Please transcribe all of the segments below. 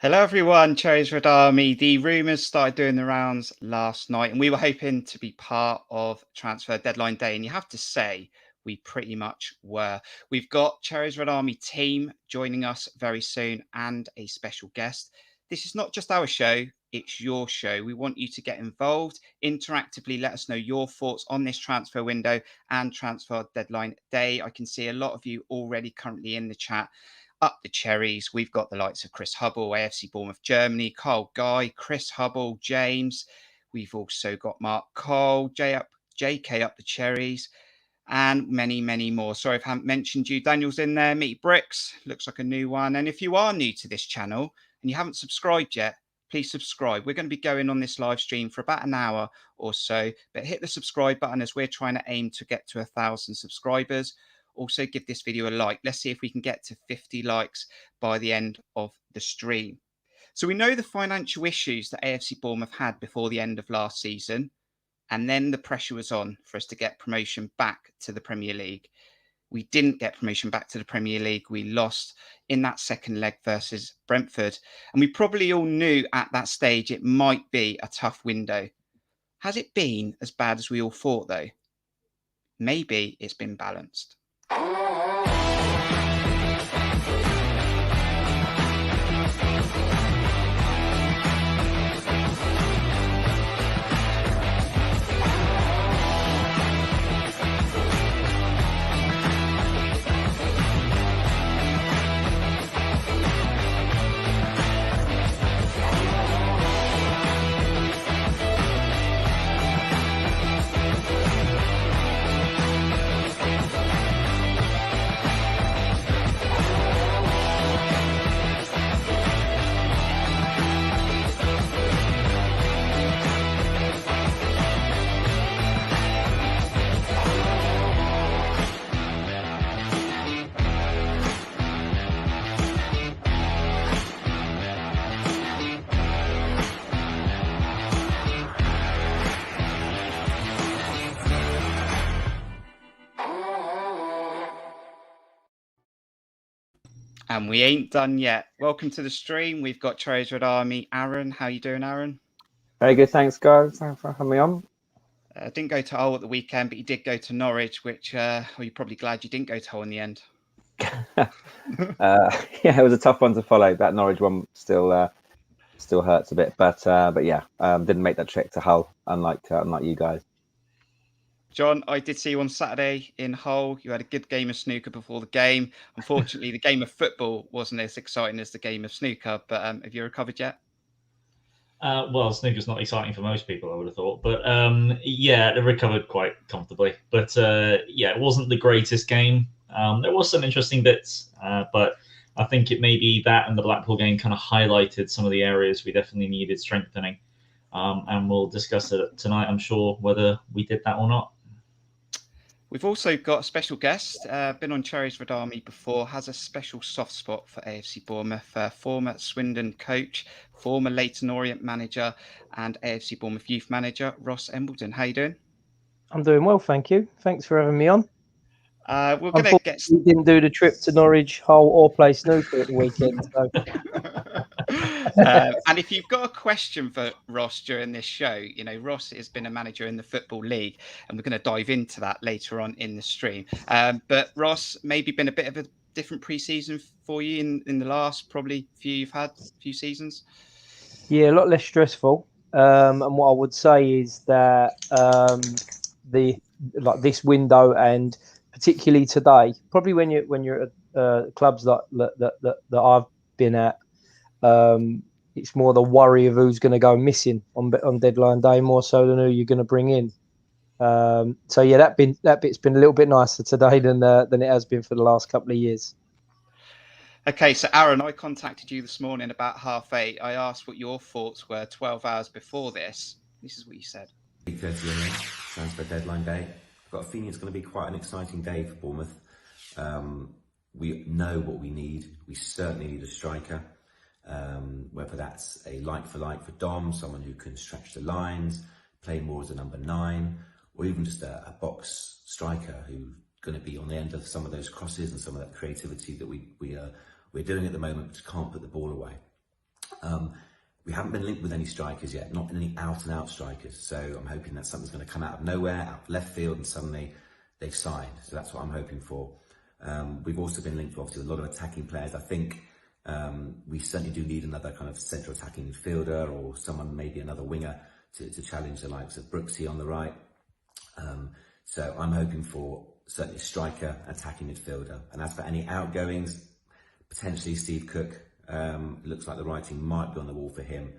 Hello, everyone. Cherries Red Army. The rumours started doing the rounds last night, and we were hoping to be part of transfer deadline day. And you have to say, we pretty much were. We've got Cherries Red Army team joining us very soon and a special guest. This is not just our show, it's your show. We want you to get involved interactively. Let us know your thoughts on this transfer window and transfer deadline day. I can see a lot of you already currently in the chat. Up the Cherries, we've got the likes of Chris Hubble, AFC Bournemouth Germany, Carl Guy, Chris Hubble, James. We've also got Mark Cole, JK up the Cherries, and many, many more. Sorry if I haven't mentioned you. Daniel's in there. Meet Bricks, looks like a new one. And if you are new to this channel and you haven't subscribed yet, please subscribe. We're going to be going on this live stream for about an hour or so, but hit the subscribe button as we're trying to aim to get to 1,000 subscribers. Also, give this video a like. Let's see if we can get to 50 likes by the end of the stream. So we know the financial issues that AFC Bournemouth had before the end of last season, and then the pressure was on for us to get promotion back to the Premier League. We didn't get promotion back to the Premier League. We lost in that second leg versus Brentford. And we probably all knew at that stage it might be a tough window. Has it been as bad as we all thought, though? Maybe it's been balanced. And we ain't done yet. Welcome to the stream. We've got Cherries Red Army. Aaron, how you doing, Aaron? Very good, thanks, guys. Thanks for having me on. Didn't go to Hull at the weekend, but you did go to Norwich, which well, you're probably glad you didn't go to Hull in the end. Yeah, it was a tough one to follow. That Norwich one still hurts a bit, but yeah, didn't make that trek to Hull, unlike you guys. John, I did see you on Saturday in Hull. You had a good game of snooker before the game. Unfortunately, the game of football wasn't as exciting as the game of snooker, but have you recovered yet? Well, snooker's not exciting for most people, I would have thought. But yeah, they recovered quite comfortably. But yeah, it wasn't the greatest game. There was some interesting bits, but I think it may be that and the Blackpool game kind of highlighted some of the areas we definitely needed strengthening. And we'll discuss it tonight, I'm sure, whether we did that or not. We've also got a special guest, been on Cherries Red Army before, has a special soft spot for AFC Bournemouth, former Swindon coach, former Leyton Orient manager, and AFC Bournemouth youth manager, Ross Embleton. How you doing? I'm doing well, thank you. Thanks for having me on. We're going to get. We didn't do the trip to Norwich, Hull, or play snooker at the weekend. So. And if you've got a question for Ross during this show, you know, Ross has been a manager in the Football League, and we're going to dive into that later on in the stream. But Ross, maybe been a bit of a different pre-season for you in the last probably few seasons. Yeah, a lot less stressful. And what I would say is that this window, and particularly today, probably when you're at clubs that I've been at. It's more the worry of who's going to go missing on deadline day, more so than who you're going to bring in. So yeah, that bit's been a little bit nicer today than it has been for the last couple of years. Okay, so Aaron, I contacted you this morning about 8:30. I asked what your thoughts were 12 hours before this. This is what you said. 30 a.m. transfer deadline day. I've got a feeling it's going to be quite an exciting day for Bournemouth. We know what we need. We certainly need a striker. Whether that's a like-for-like for Dom, someone who can stretch the lines, play more as a number 9, or even just a box striker who's going to be on the end of some of those crosses and some of that creativity that we're doing at the moment, but can't put the ball away. We haven't been linked with any strikers yet, not any out-and-out strikers. So I'm hoping that something's going to come out of nowhere, out of left field, and suddenly they've signed. So that's what I'm hoping for. We've also been linked, obviously, with a lot of attacking players. I think we certainly do need another kind of central attacking midfielder, or someone, maybe another winger, to challenge the likes of Brooksy on the right. So I'm hoping for certainly striker, attacking midfielder. And as for any outgoings, potentially Steve Cook. Looks like the writing might be on the wall for him.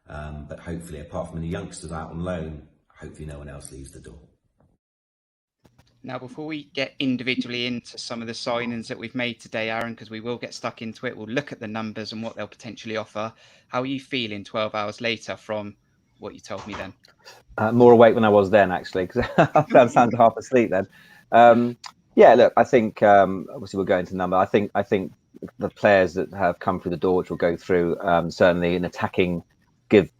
But hopefully, apart from the youngsters out on loan, hopefully no one else leaves the door. Now, before we get individually into some of the signings that we've made today, Aaron, because we will get stuck into it, we'll look at the numbers and what they'll potentially offer. How are you feeling 12 hours later from what you told me then? More awake than I was then, actually, because I sounded half asleep then. Yeah, look, I think obviously we'll go into number. I think the players that have come through the door, which will go through, certainly an attacking, give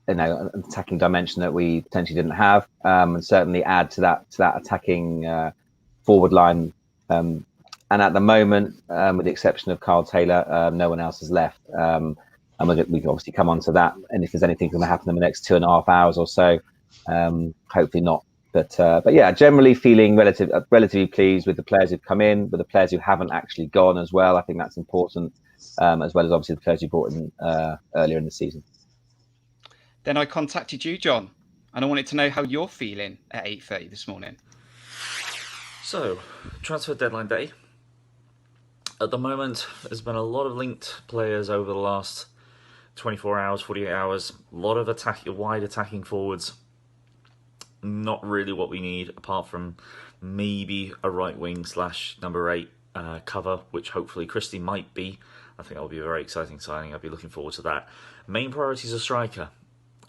an attacking dimension that we potentially didn't have, and certainly add to that attacking forward line. And at the moment, with the exception of Carl Taylor, no one else has left. And we can obviously come on to that. And if there's anything going to happen in the next 2.5 hours or so, hopefully not. But yeah, generally feeling relatively pleased with the players who've come in, with the players who haven't actually gone as well. I think that's important, as well as obviously the players you brought in earlier in the season. Then I contacted you, John, and I wanted to know how you're feeling at 8:30 this morning. So, transfer deadline day. At the moment, there's been a lot of linked players over the last 24 hours, 48 hours. A lot of wide attacking forwards. Not really what we need, apart from maybe a right wing / number 8 cover, which hopefully Christie might be. I think that'll be a very exciting signing. I'll be looking forward to that. Main priority is a striker,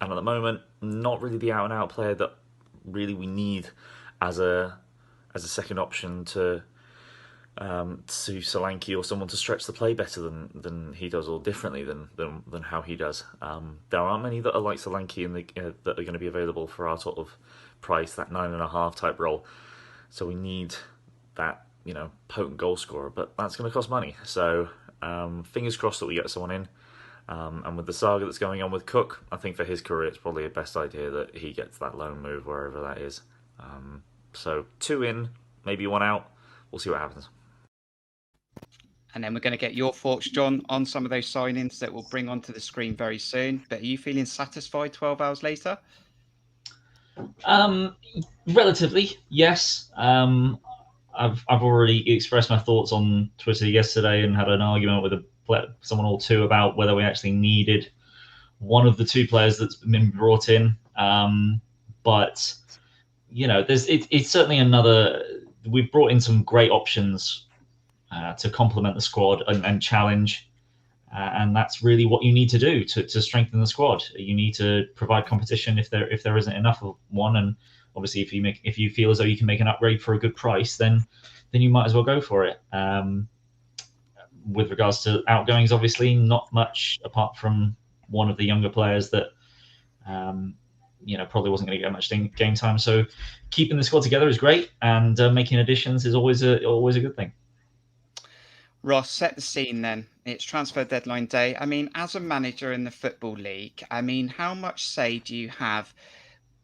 and at the moment, not really the out-and-out player that really we need as a second option to Solanke, or someone to stretch the play better than he does, or differently than how he does. There aren't many that are like Solanke that are going to be available for our sort of price, that 9.5 type role. So we need that, potent goal scorer, but that's going to cost money. So fingers crossed that we get someone in. And with the saga that's going on with Cook, I think for his career it's probably the best idea that he gets that loan move wherever that is. So 2 in, maybe 1 out. We'll see what happens. And then we're going to get your thoughts, John, on some of those signings that we'll bring onto the screen very soon. But are you feeling satisfied 12 hours later? Relatively, yes. I've already expressed my thoughts on Twitter yesterday and had an argument with someone or two about whether we actually needed one of the 2 players that's been brought in. But it's certainly another. We've brought in some great options to complement the squad and challenge. And that's really what you need to do to strengthen the squad. You need to provide competition if there isn't enough of one. And obviously, if you feel as though you can make an upgrade for a good price, then you might as well go for it. With regards to outgoings, obviously, not much apart from one of the younger players that probably wasn't going to get much game time. So keeping the squad together is great, and making additions is always a good thing. Ross, set the scene then. It's transfer deadline day. I mean, as a manager in the Football League, I mean, how much say do you have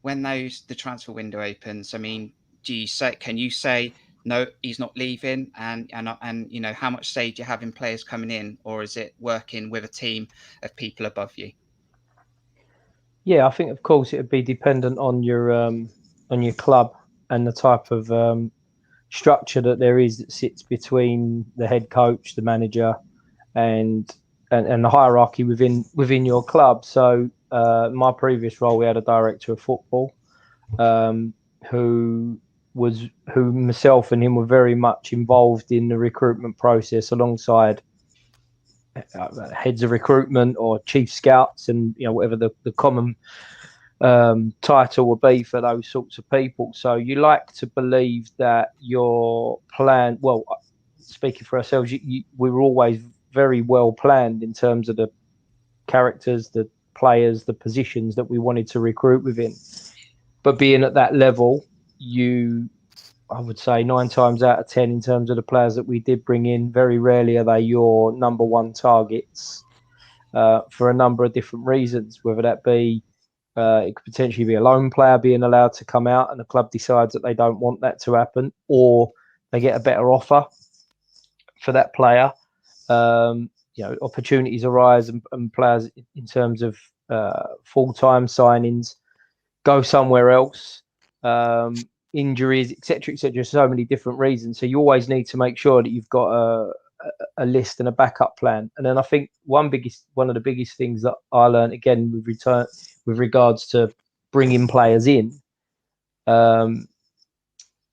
when the transfer window opens? I mean, can you say, no, he's not leaving? And how much say do you have in players coming in, or is it working with a team of people above you? Yeah, I think, of course, it would be dependent on your club and the type of structure that there is that sits between the head coach, the manager, and the hierarchy within your club. So my previous role, we had a director of football who myself and him were very much involved in the recruitment process alongside heads of recruitment or chief scouts, and whatever the common title will be for those sorts of people. So you like to believe that your plan, well, speaking for ourselves, we were always very well planned in terms of the characters, the players, the positions that we wanted to recruit within. But being at that level, I would say 9 times out of 10, in terms of the players that we did bring in, very rarely are they your number 1 targets. for a number of different reasons, whether that be it could potentially be a loan player being allowed to come out and the club decides that they don't want that to happen, or they get a better offer for that player. Opportunities arise and players in terms of full-time signings go somewhere else, injuries, etc., so many different reasons. So you always need to make sure that you've got a list and a backup plan. And then I think one of the biggest things that I learned again with regards to bringing players in,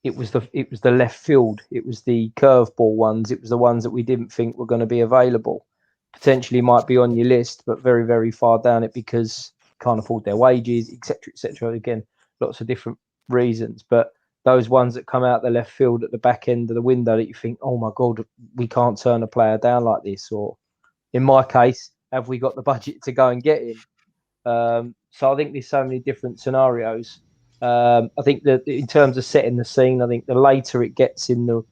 it was the left field, it was the curveball ones, it was the ones that we didn't think were going to be available. Potentially might be on your list, but very, very far down it because you can't afford their wages, etc., etc. Again, lots of different reasons, but those ones that come out the left field at the back end of the window that you think, oh my God, we can't turn a player down like this. Or in my case, have we got the budget to go and get him? So I think there's so many different scenarios. I think that in terms of setting the scene, I think the later it gets in the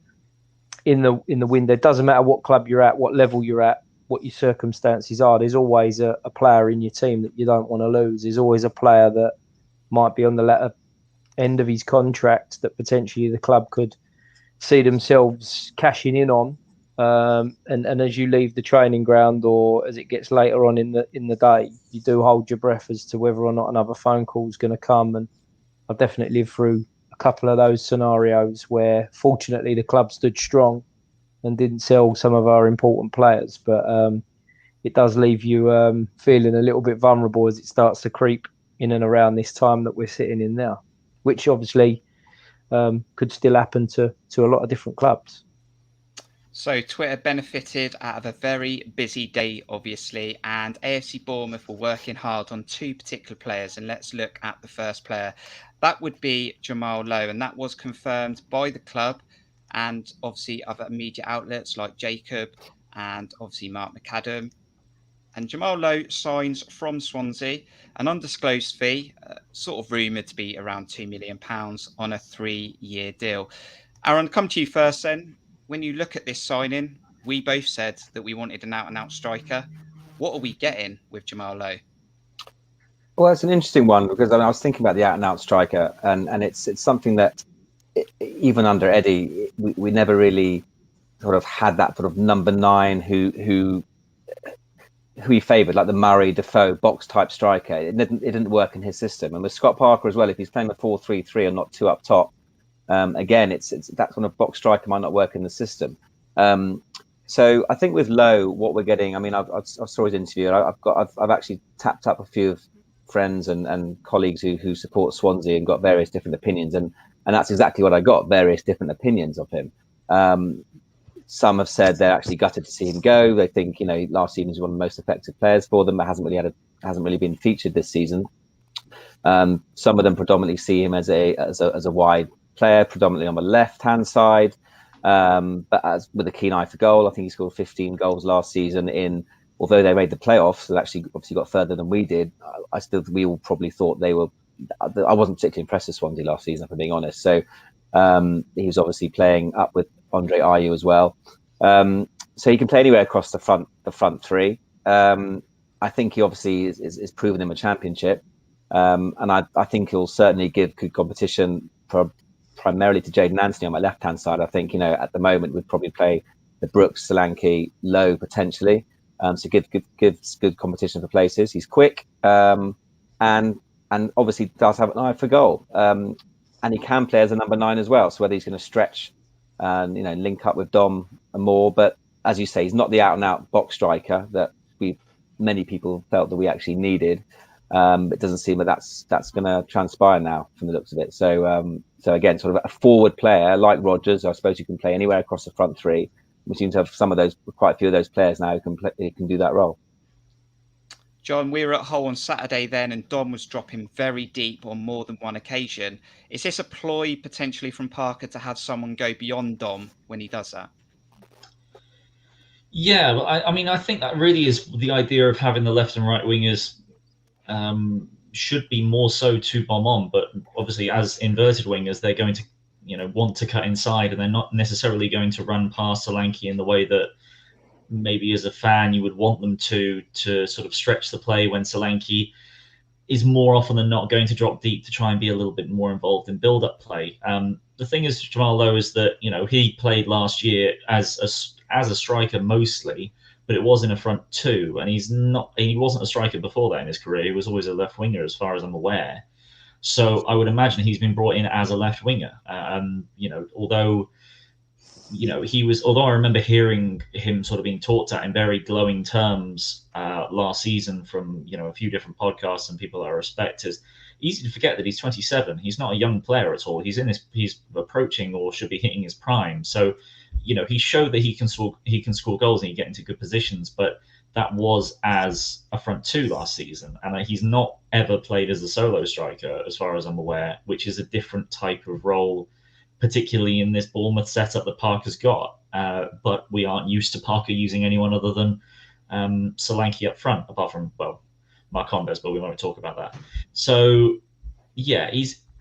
window, it doesn't matter what club you're at, what level you're at, what your circumstances are. There's always a player in your team that you don't want to lose. There's always a player that might be on the latter end of his contract that potentially the club could see themselves cashing in on. And as you leave the training ground or as it gets later on in the day, you do hold your breath as to whether or not another phone call is going to come. And I've definitely lived through a couple of those scenarios where fortunately the club stood strong and didn't sell some of our important players. But it does leave you feeling a little bit vulnerable as it starts to creep in and around this time that we're sitting in now, which obviously could still happen to a lot of different clubs. So Twitter benefited out of a very busy day, obviously, and AFC Bournemouth were working hard on two particular players. And let's look at the first player. That would be Jamal Lowe, and that was confirmed by the club and obviously other media outlets like Jacob and obviously Mark McAdam. And Jamal Lowe signs from Swansea, an undisclosed fee, sort of rumoured to be around £2 million on a 3-year deal. Aaron, come to you first then. When you look at this signing, we both said that we wanted an out-and-out striker. What are we getting with Jamal Lowe? Well, it's an interesting one because I was thinking about the out-and-out striker, and it's something that even under Eddie, we never really sort of had that sort of number 9 who he favoured, like the Murray, Defoe box type striker. It didn't work in his system, and with Scott Parker as well, if he's playing a 4-3-3 and not 2 up top. Again, it's that kind of box striker might not work in the system. So I think with Lowe, what we're getting, I mean, I saw his interview. I've actually tapped up a few of friends and colleagues who support Swansea and got various different opinions, and that's exactly what I got, various different opinions of him. Some have said they're actually gutted to see him go. They think, last season was one of the most effective players for them, but hasn't really been featured this season. Some of them predominantly see him as a wide player, predominantly on the left-hand side, but as with a keen eye for goal. I think he scored 15 goals last season. Although they made the playoffs, they actually obviously got further than we did. We all probably thought they were. I wasn't particularly impressed with Swansea last season, if I'm being honest. So he was obviously playing up with Andre Ayew as well. So he can play anywhere across the front three. I think he obviously is proven in the Championship, and I think he'll certainly give good competition primarily to Jayden Anthony on my left-hand side. I think, at the moment we'd probably play the Brooks, Solanke, Lowe potentially. So gives good competition for places. He's quick, and obviously does have an eye for goal. And he can play as a number 9 as well. So whether he's going to stretch and link up with Dom and more, but as you say, he's not the out-and-out box striker that many people felt that we actually needed. It doesn't seem that that's going to transpire now from the looks of it. So again, sort of a forward player like Rodgers, I suppose you can play anywhere across the front three. We seem to have quite a few of those players now who can do that role. John, we were at Hull on Saturday then, and Dom was dropping very deep on more than one occasion. Is this a ploy potentially from Parker to have someone go beyond Dom when he does that? Yeah, well, I mean, I think that really is the idea of having the left and right wingers. Should be more so to bomb on, but obviously as inverted wingers, they're going to, want to cut inside, and they're not necessarily going to run past Solanke in the way that maybe as a fan you would want them to sort of stretch the play when Solanke is more often than not going to drop deep to try and be a little bit more involved in build-up play. The thing is, Jamal Lowe, is that he played last year as a striker mostly, but it was in a front two, and he wasn't a striker before that in his career. He was always a left winger, as far as I'm aware. So I would imagine he's been brought in as a left winger. Although I remember hearing him sort of being talked at in very glowing terms last season from a few different podcasts and people that I respect. It's easy to forget that he's 27. He's not a young player at all. He's approaching or should be hitting his prime. So he showed that he can score goals and he get into good positions, but that was as a front two last season, and he's not ever played as a solo striker, as far as I'm aware, which is a different type of role, particularly in this Bournemouth setup that Parker's got. But we aren't used to Parker using anyone other than Solanke up front, apart from, Marcondes, but we won't talk about that. So, yeah,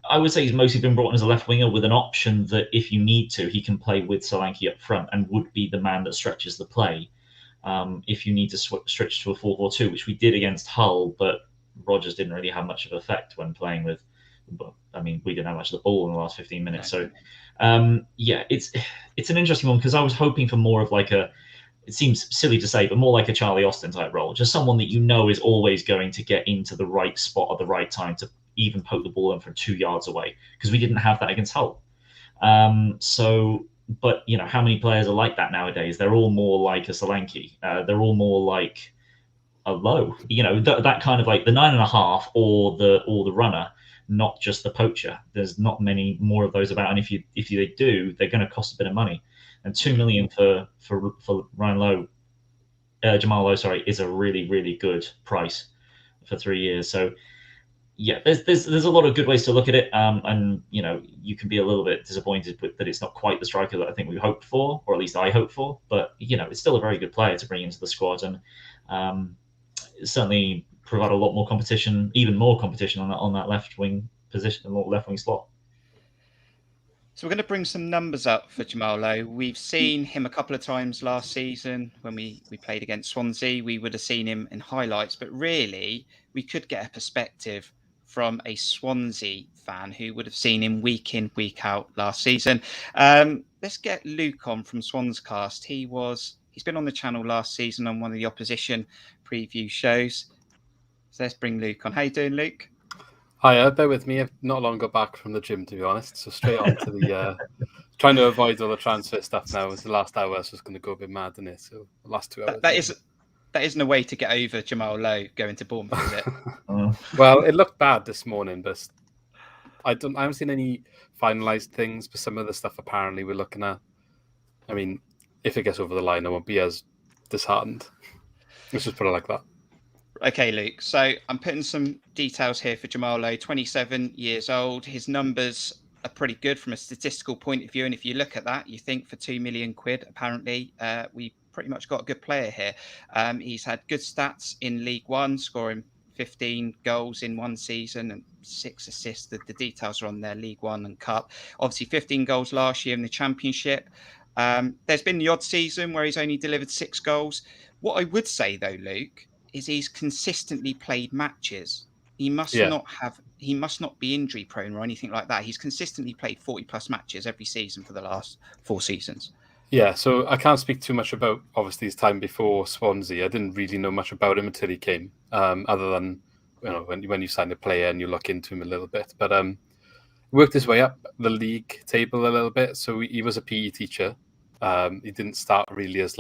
I would say he's mostly been brought in as a left winger with an option that if you need to, he can play with Solanke up front and would be the man that stretches the play. If you need to switch to a 4-4-2, which we did against Hull, but Rodgers didn't really have much of effect when playing with. We didn't have much of the ball in the last 15 minutes. So, it's an interesting one because I was hoping for more of it seems silly to say, but more like a Charlie Austin type role, just someone that is always going to get into the right spot at the right time to even poke the ball in from 2 yards away, because we didn't have that against Hull. But how many players are like that nowadays? They're all more like a Solanke. They're all more like a Lowe. That kind of like the 9.5 or the runner, not just the poacher. There's not many more of those about, and if they do, they're going to cost a bit of money. And $2 million for Jamal Lowe, is a really, really good price for 3 years. So yeah, there's a lot of good ways to look at it, and you can be a little bit disappointed that it's not quite the striker that I think we hoped for, or at least I hoped for. But it's still a very good player to bring into the squad, and certainly provide a lot more competition, even more competition on that left wing position, left wing slot. So we're going to bring some numbers up for Jamal Lowe. We've seen him a couple of times last season when we played against Swansea. We would have seen him in highlights, but really we could get a perspective from a Swansea fan who would have seen him week in, week out last season. Let's get Luke on from Swanscast. He's been on the channel last season on one of the opposition preview shows. So let's bring Luke on. How you doing, Luke? Hi, bear with me. I've not long got back from the gym, to be honest. So straight on to the trying to avoid all the transfer stuff now. It's the last hour, so it's going to go a bit mad in it. So the last 2 hours. That isn't a way to get over Jamal Lowe going to Bournemouth, is it? Well, it looked bad this morning, but I haven't seen any finalised things. But some of the stuff apparently we're looking at. I mean, if it gets over the line, I won't be as disheartened. Let's just put it like that. Okay, Luke. So I'm putting some details here for Jamal Lowe, 27 years old. His numbers are pretty good from a statistical point of view. And if you look at that, you think for £2 million, apparently, we pretty much got a good player here. He's had good stats in League One, scoring 15 goals in one season and 6 assists. The details are on there, League One and Cup. Obviously, 15 goals last year in the Championship. There's been the odd season where he's only delivered 6 goals. What I would say, though, Luke, is he's consistently played matches. He must not be injury prone or anything like that. He's consistently played 40 plus matches every season for the last 4 seasons. Yeah, so I can't speak too much about obviously his time before Swansea. I didn't really know much about him until he came, other than when you sign a player and you look into him a little bit. But worked his way up the league table a little bit. So he was a PE teacher. He didn't start really as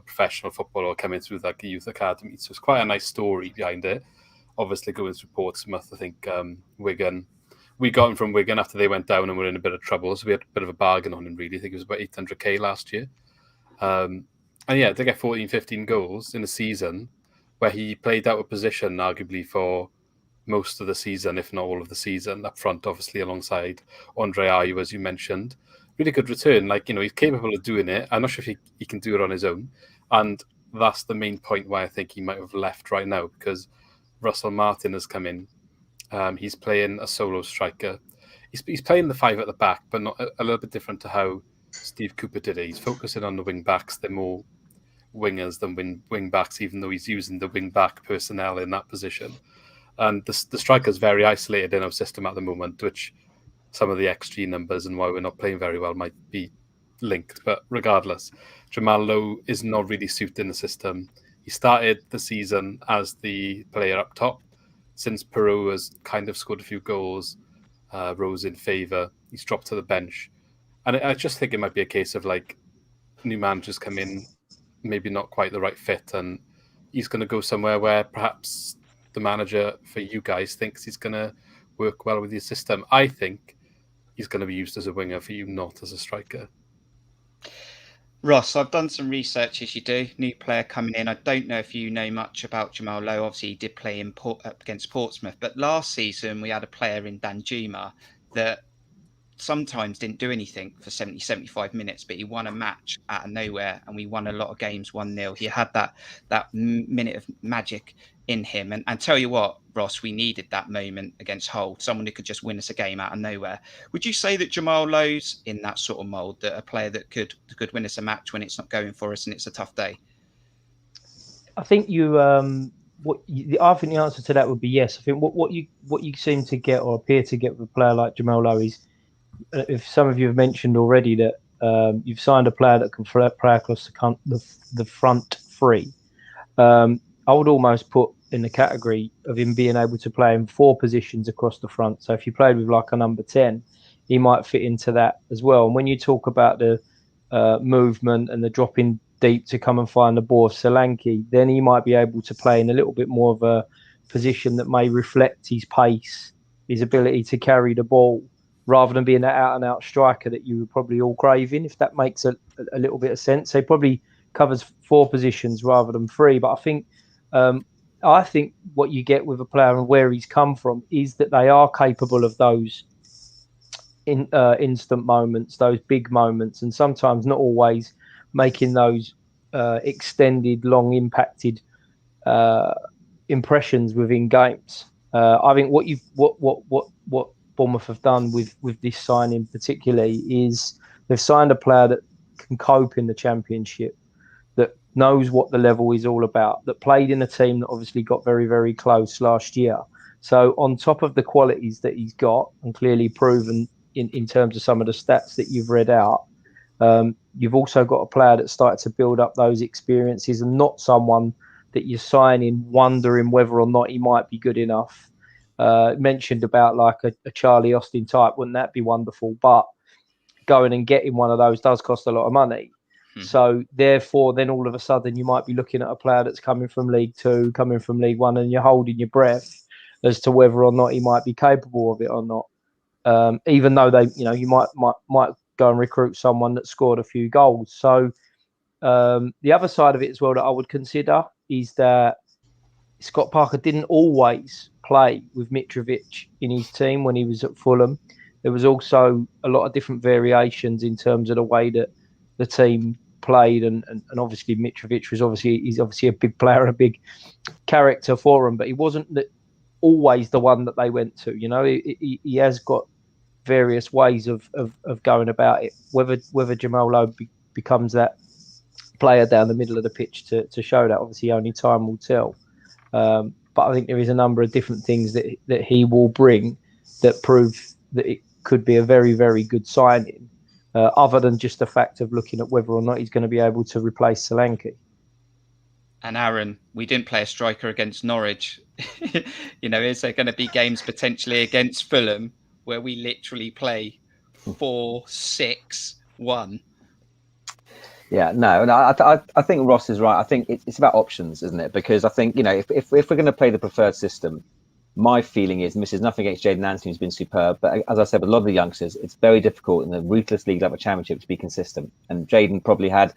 professional football or coming through like a youth academy. So it's quite a nice story behind it. Obviously going through Portsmouth, I think Wigan. We got him from Wigan after they went down and were in a bit of trouble. So we had a bit of a bargain on him, really. I think it was about 800k last year. And yeah, to get 14, 15 goals in a season where he played out of position, arguably, for most of the season, if not all of the season, up front, obviously, alongside Andre Ayew, as you mentioned. Really good return. He's capable of doing it. I'm not sure if he can do it on his own. And that's the main point why I think he might have left right now, because Russell Martin has come in. He's playing a solo striker. He's playing the 5 at the back, but not a little bit different to how Steve Cooper did it. He's focusing on the wing backs. They're more wingers than wing backs, even though he's using the wing back personnel in that position. And the striker's very isolated in our system at the moment, which some of the XG numbers and why we're not playing very well might be linked. But regardless, Jamal Lowe is not really suited in the system. He started the season as the player up top. Since Peru has kind of scored a few goals, rose in favour, he's dropped to the bench. And I just think it might be a case of like new managers come in, maybe not quite the right fit, and he's going to go somewhere where perhaps the manager for you guys thinks he's going to work well with your system. I think he's going to be used as a winger for you, not as a striker. Ross, I've done some research as you do. New player coming in. I don't know if you know much about Jamal Lowe. Obviously, he did play up against Portsmouth. But last season, we had a player in Danjuma that sometimes didn't do anything for 70, 75 minutes, but he won a match out of nowhere, and we won a lot of games 1-0. He had that minute of magic in him. And tell you what, Ross, we needed that moment against Hull, someone who could just win us a game out of nowhere. Would you say that Jamal Lowe's in that sort of mould, that a player that could win us a match when it's not going for us and it's a tough day? I think I think the answer to that would be yes. I think what you seem to get or appear to get with a player like Jamal Lowe is, if some of you have mentioned already that you've signed a player that can play across the front three, I would almost put in the category of him being able to play in 4 positions across the front. So if you played with like a number 10, he might fit into that as well. And when you talk about the movement and the dropping deep to come and find the ball of Solanke, then he might be able to play in a little bit more of a position that may reflect his pace, his ability to carry the ball, rather than being that out-and-out striker that you were probably all craving, if that makes a little bit of sense. So he probably covers 4 positions rather than 3. But I think what you get with a player and where he's come from is that they are capable of those instant moments, those big moments, and sometimes not always making those extended, long impacted impressions within games. I think what Bournemouth have done with this signing particularly is they've signed a player that can cope in the Championship, that knows what the level is all about, that played in a team that obviously got very, very close last year. So on top of the qualities that he's got and clearly proven in terms of some of the stats that you've read out, you've also got a player that started to build up those experiences, and not someone that you're signing wondering whether or not he might be good enough. Mentioned about like a Charlie Austin type, wouldn't that be wonderful? But going and getting one of those does cost a lot of money. So therefore, then all of a sudden you might be looking at a player that's coming from League Two, coming from League One, and you're holding your breath as to whether or not he might be capable of it or not. Even though you might go and recruit someone that scored a few goals. So the other side of it as well that I would consider is that Scott Parker didn't always play with Mitrovic in his team when he was at Fulham. There was also a lot of different variations in terms of the way that the team played, and obviously Mitrovic was obviously a big player, a big character for him, but he wasn't always the one that they went to. He has got various ways of going about it. Whether Jamal Lowe becomes that player down the middle of the pitch to show that, obviously only time will tell. But I think there is a number of different things that he will bring that prove that it could be a very, very good signing, other than just the fact of looking at whether or not he's going to be able to replace Solanke. And Aaron, we didn't play a striker against Norwich. Is there going to be games potentially against Fulham where we literally play 4-6-1? Yeah, no, I think Ross is right. I think it's about options, isn't it? Because I think, if we're going to play the preferred system, my feeling is, and this is nothing against Jaden Anthony, who's been superb, but as I said, with a lot of the youngsters, it's very difficult in the ruthless league level championship to be consistent. And Jaden probably had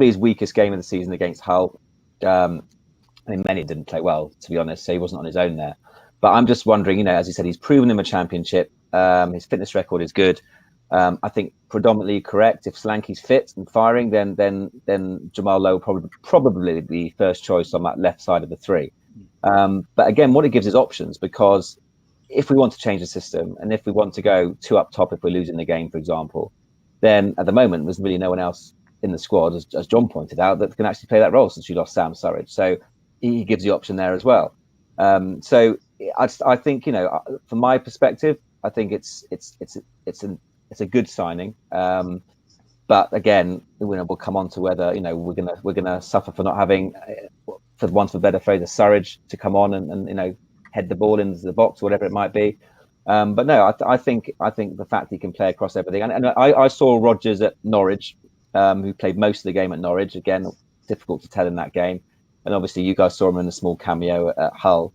his weakest game of the season against Hull. Many didn't play well, to be honest, so he wasn't on his own there. But I'm just wondering, as you said, he's proven in the championship. His fitness record is good. I think predominantly correct. If Solanke's fit and firing, then Jamal Lowe probably be first choice on that left side of the 3. But again, what it gives is options, because if we want to change the system and if we want to go 2 up top if we're losing the game, for example, then at the moment there's really no one else in the squad, as John pointed out, that can actually play that role since you lost Sam Surridge. So he gives the option there as well. So I think, from my perspective, I think it's a good signing. But again, we'll come on to whether we're gonna suffer for not having, for want of a better phrase, a Surridge to come on and head the ball into the box, whatever it might be. But no, I think the fact he can play across everything, and I saw Rodgers at Norwich, who played most of the game at Norwich. Again, difficult to tell in that game, and obviously you guys saw him in a small cameo at Hull.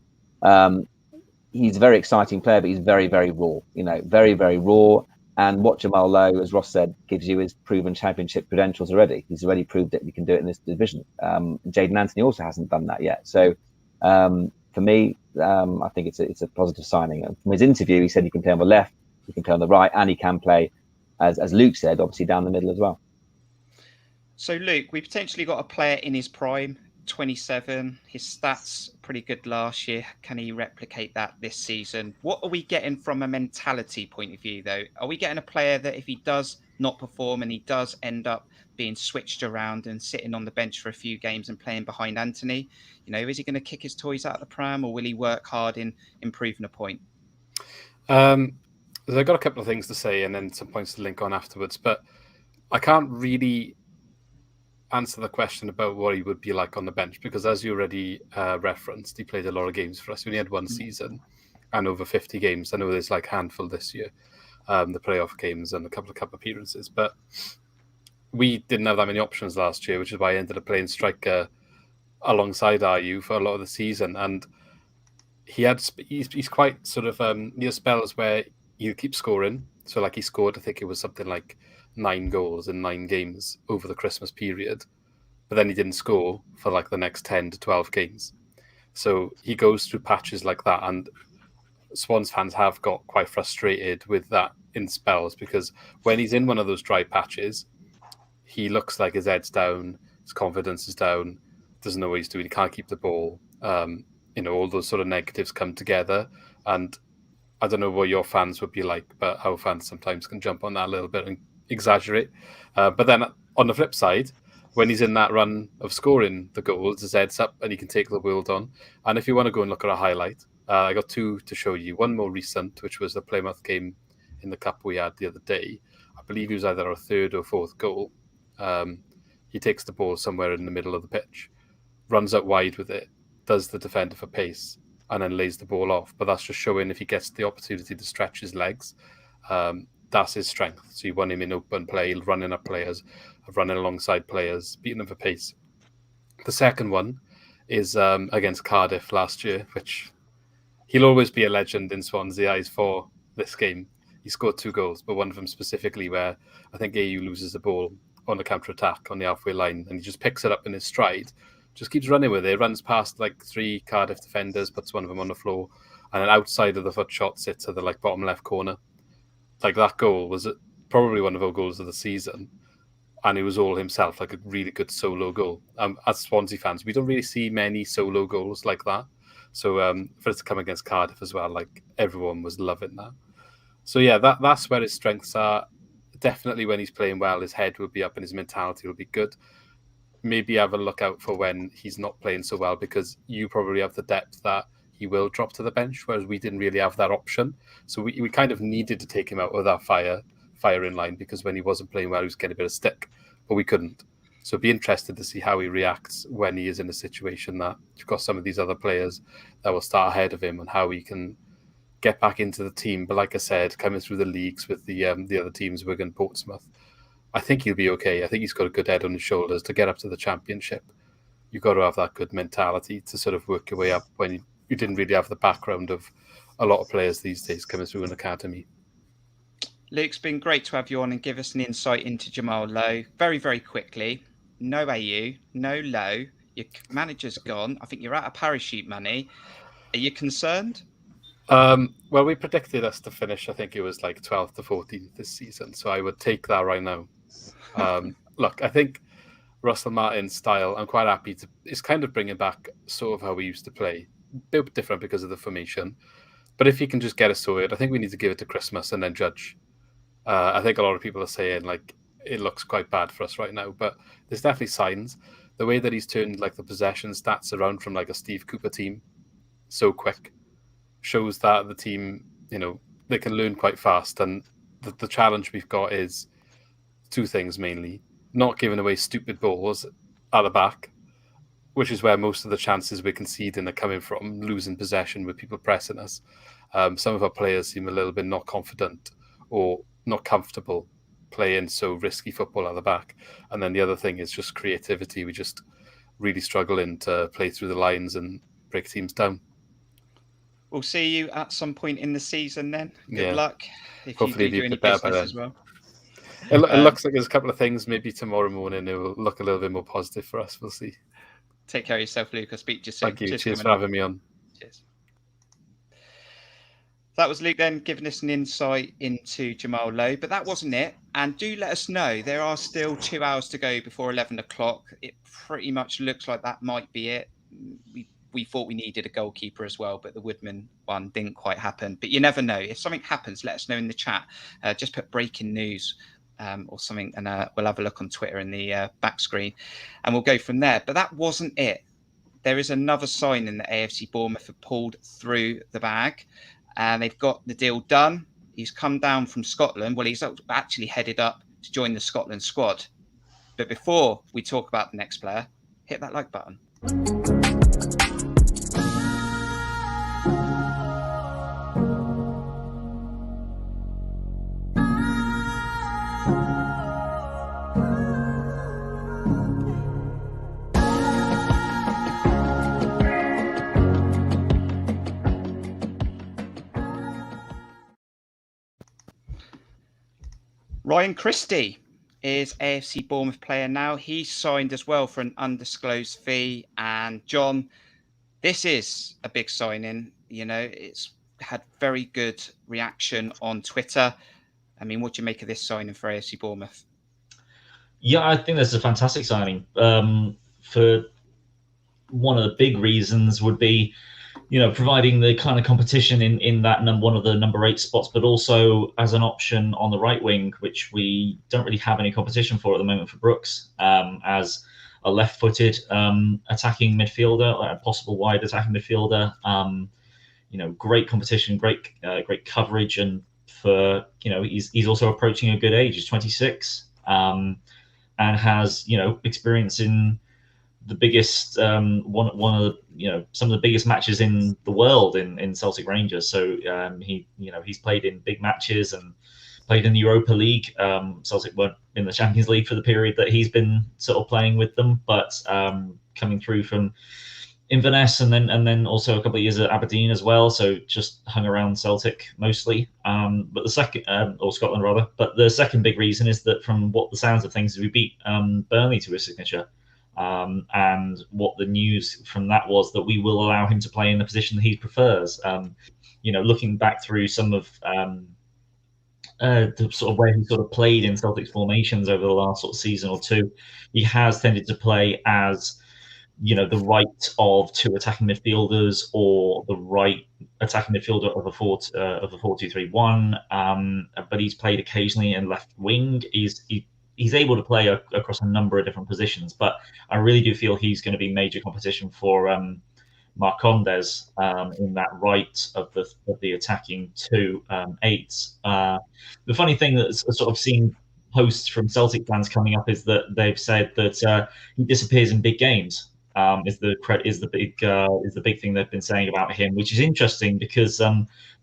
He's a very exciting player, but he's very, very raw. Very, very raw. And what Jamal Lowe, as Ross said, gives you is proven championship credentials already. He's already proved that he can do it in this division. Jaden Anthony also hasn't done that yet. So for me, I think it's a positive signing. And from his interview, he said he can play on the left, he can play on the right, and he can play, as Luke said, obviously down the middle as well. So Luke, we potentially got a player in his prime, 27. His stats pretty good last year. Can he replicate that this season? What are we getting from a mentality point of view, though? Are we getting a player that if he does not perform and he does end up being switched around and sitting on the bench for a few games and playing behind Anthony, is he going to kick his toys out of the pram, or will he work hard in improving a point? I've got a couple of things to say and then some points to link on afterwards, but I can't really answer the question about what he would be like on the bench, because as you already referenced, he played a lot of games for us. We only had one season and over 50 games. I know there's like a handful this year, the playoff games and a couple of cup appearances, but we didn't have that many options last year, which is why I ended up playing striker alongside RU for a lot of the season. And he's quite sort of near spells where he'll keep scoring. So like he scored, I think it was something like 9 goals in 9 games over the Christmas period, but then he didn't score for like the next 10 to 12 games. So he goes through patches like that, and Swans fans have got quite frustrated with that in spells, because when he's in one of those dry patches, he looks like his head's down, his confidence is down, doesn't know what he's doing, he can't keep the ball. All those sort of negatives come together, and I don't know what your fans would be like, but our fans sometimes can jump on that a little bit and exaggerate. But then on the flip side, when he's in that run of scoring the goals, his head's up and he can take the world on. And if you want to go and look at a highlight, I got 2 to show you. One more recent, which was the Plymouth game in the cup we had the other day. I believe he was either our 3rd or 4th goal. He takes the ball somewhere in the middle of the pitch, runs out wide with it, does the defender for pace, and then lays the ball off. But that's just showing if he gets the opportunity to stretch his legs, that's his strength. So you want him in open play, running up players, running alongside players, beating them for pace. The second one is against Cardiff last year, which he'll always be a legend in Swansea eyes for this game. He scored 2 goals, but one of them specifically where I think AU loses the ball on the counter-attack on the halfway line, and he just picks it up in his stride, just keeps running with it, runs past like 3 Cardiff defenders, puts one of them on the floor, and then outside of the foot shot sits at the bottom left corner. Like that goal was probably one of our goals of the season, and it was all himself, like a really good solo goal. As Swansea fans, we don't really see many solo goals like that. So for it to come against Cardiff as well, like everyone was loving that. So yeah, that's where his strengths are. Definitely when he's playing well, his head will be up and his mentality will be good. Maybe have a look out for when he's not playing so well, because you probably have the depth that he will drop to the bench, whereas we didn't really have that option. So we kind of needed to take him out of that firing line, because when he wasn't playing well, he was getting a bit of stick, but we couldn't. So be interested to see how he reacts when he is in a situation that you've got some of these other players that will start ahead of him, and how he can get back into the team. But like I said, coming through the leagues with the other teams, Wigan, Portsmouth, I think he'll be okay. I think he's got a good head on his shoulders to get up to the Championship. You've got to have that good mentality to sort of work your way up when you didn't really have the background of a lot of players these days coming through an academy. Luke, it's been great to have you on and give us an insight into Jamal Lowe. Very, very quickly, no AU, no Lowe. Your manager's gone. I think you're out of parachute money. Are you concerned? Well, we predicted us to finish, I think it was like 12th to 14th this season. So I would take that right now. Look, I think Russell Martin's style, I'm quite happy to, it's kind of bringing back sort of how we used to play. A bit different because of the formation. But if he can just get us sorted, I think we need to give it to Christmas and then judge. I think a lot of people are saying, like, it looks quite bad for us right now. But there's definitely signs. The way that he's turned like the possession stats around from like a Steve Cooper team so quick shows that the team, they can learn quite fast. And the challenge we've got is two things mainly: not giving away stupid balls at the back, which is where most of the chances we're conceding are coming from, losing possession with people pressing us. Some of our players seem a little bit not confident or not comfortable playing so risky football at the back. And then the other thing is just creativity. We just really struggling to play through the lines and break teams down. We'll see you at some point in the season then. Good Yeah. luck. If Hopefully you do any better by business then. as well. It looks like there's a couple of things. Maybe tomorrow morning it will look a little bit more positive for us. We'll see. Take care of yourself, Luke. I'll speak to you soon. Thank you. Cheers for having me on. Cheers. That was Luke then giving us an insight into Jamal Lowe, but that wasn't it. And do let us know. There are still 2 hours to go before 11 o'clock. It pretty much looks like that might be it. We thought we needed a goalkeeper as well, but the Woodman one didn't quite happen. But you never know. If something happens, let us know in the chat. Just put breaking news or something, and we'll have a look on Twitter in the back screen, and we'll go from there. But that wasn't it. There is another signing that AFC Bournemouth have pulled through the bag, and they've got the deal done. He's come down from Scotland. Well, he's actually headed up to join the Scotland squad. But before we talk about the next player, hit that like button. Ryan Christie is AFC Bournemouth player now. He's signed as well for an undisclosed fee. And John, this is a big signing. It's had very good reaction on Twitter. I mean, what do you make of this signing for AFC Bournemouth? Yeah, I think this is a fantastic signing. For one of the big reasons would be, providing the kind of competition in that one of the number 8 spots, but also as an option on the right wing, which we don't really have any competition for at the moment for Brooks, as a left-footed attacking midfielder, a possible wide attacking midfielder. Great competition, great coverage, and for he's also approaching a good age. He's 26, and has experience in the biggest one of the some of the biggest matches in the world in Celtic Rangers. So he's played in big matches and played in the Europa League. Celtic weren't in the Champions League for the period that he's been sort of playing with them, but coming through from Inverness and then also a couple of years at Aberdeen as well. So just hung around Celtic mostly. But the second, or Scotland rather. But the second big reason is that from what the sounds of things is we beat Burnley to a signature. And what the news from that was that we will allow him to play in the position that he prefers. Looking back through some of the sort of where he sort of played in Celtic's formations over the last sort of season or two, he has tended to play as the right of 2 attacking midfielders or the right attacking midfielder of a 4-2-3-1. But he's played occasionally in left wing. He's able to play across a number of different positions, but I really do feel he's going to be major competition for Marcondes in that right of the attacking 2 8s. The funny thing that's sort of seen posts from Celtic fans coming up is that they've said that he disappears in big games. Is the big thing they've been saying about him, which is interesting because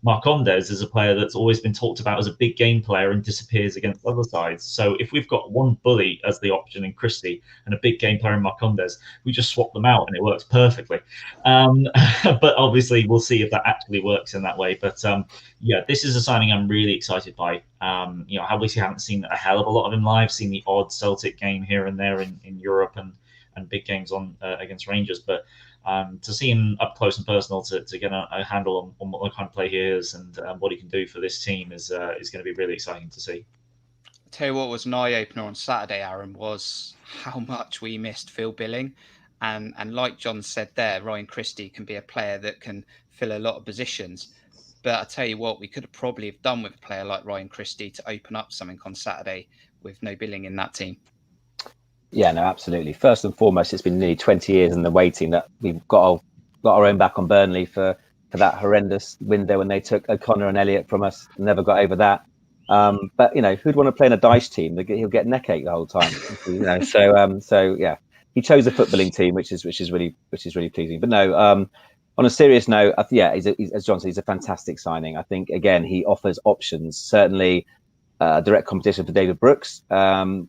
Marcondes is a player that's always been talked about as a big game player and disappears against other sides. So if we've got one bully as the option in Christie and a big game player in Marcondes, we just swap them out and it works perfectly. But obviously we'll see if that actually works in that way. But this is a signing I'm really excited by. Obviously haven't seen a hell of a lot of him live, seen the odd Celtic game here and there in Europe and big games on against Rangers, but to see him up close and personal, to get a handle on what kind of play he is and what he can do for this team is going to be really exciting to see. I'll tell you what was an eye-opener on Saturday, Aaron, was how much we missed Phil Billing. And like John said there, Ryan Christie can be a player that can fill a lot of positions. But I tell you what, we could have probably have done with a player like Ryan Christie to open up something on Saturday with no Billing in that team. Yeah, no, absolutely. First and foremost, it's been nearly 20 years in the waiting that we've got our own back on Burnley for that horrendous window when they took O'Connor and Elliott from us. Never got over that. But who'd want to play in a dice team? He'll get neck ache the whole time. So yeah, he chose a footballing team, which is really pleasing. But no, on a serious note, he's as John said, he's a fantastic signing. I think again he offers options. Certainly, direct competition for David Brooks, and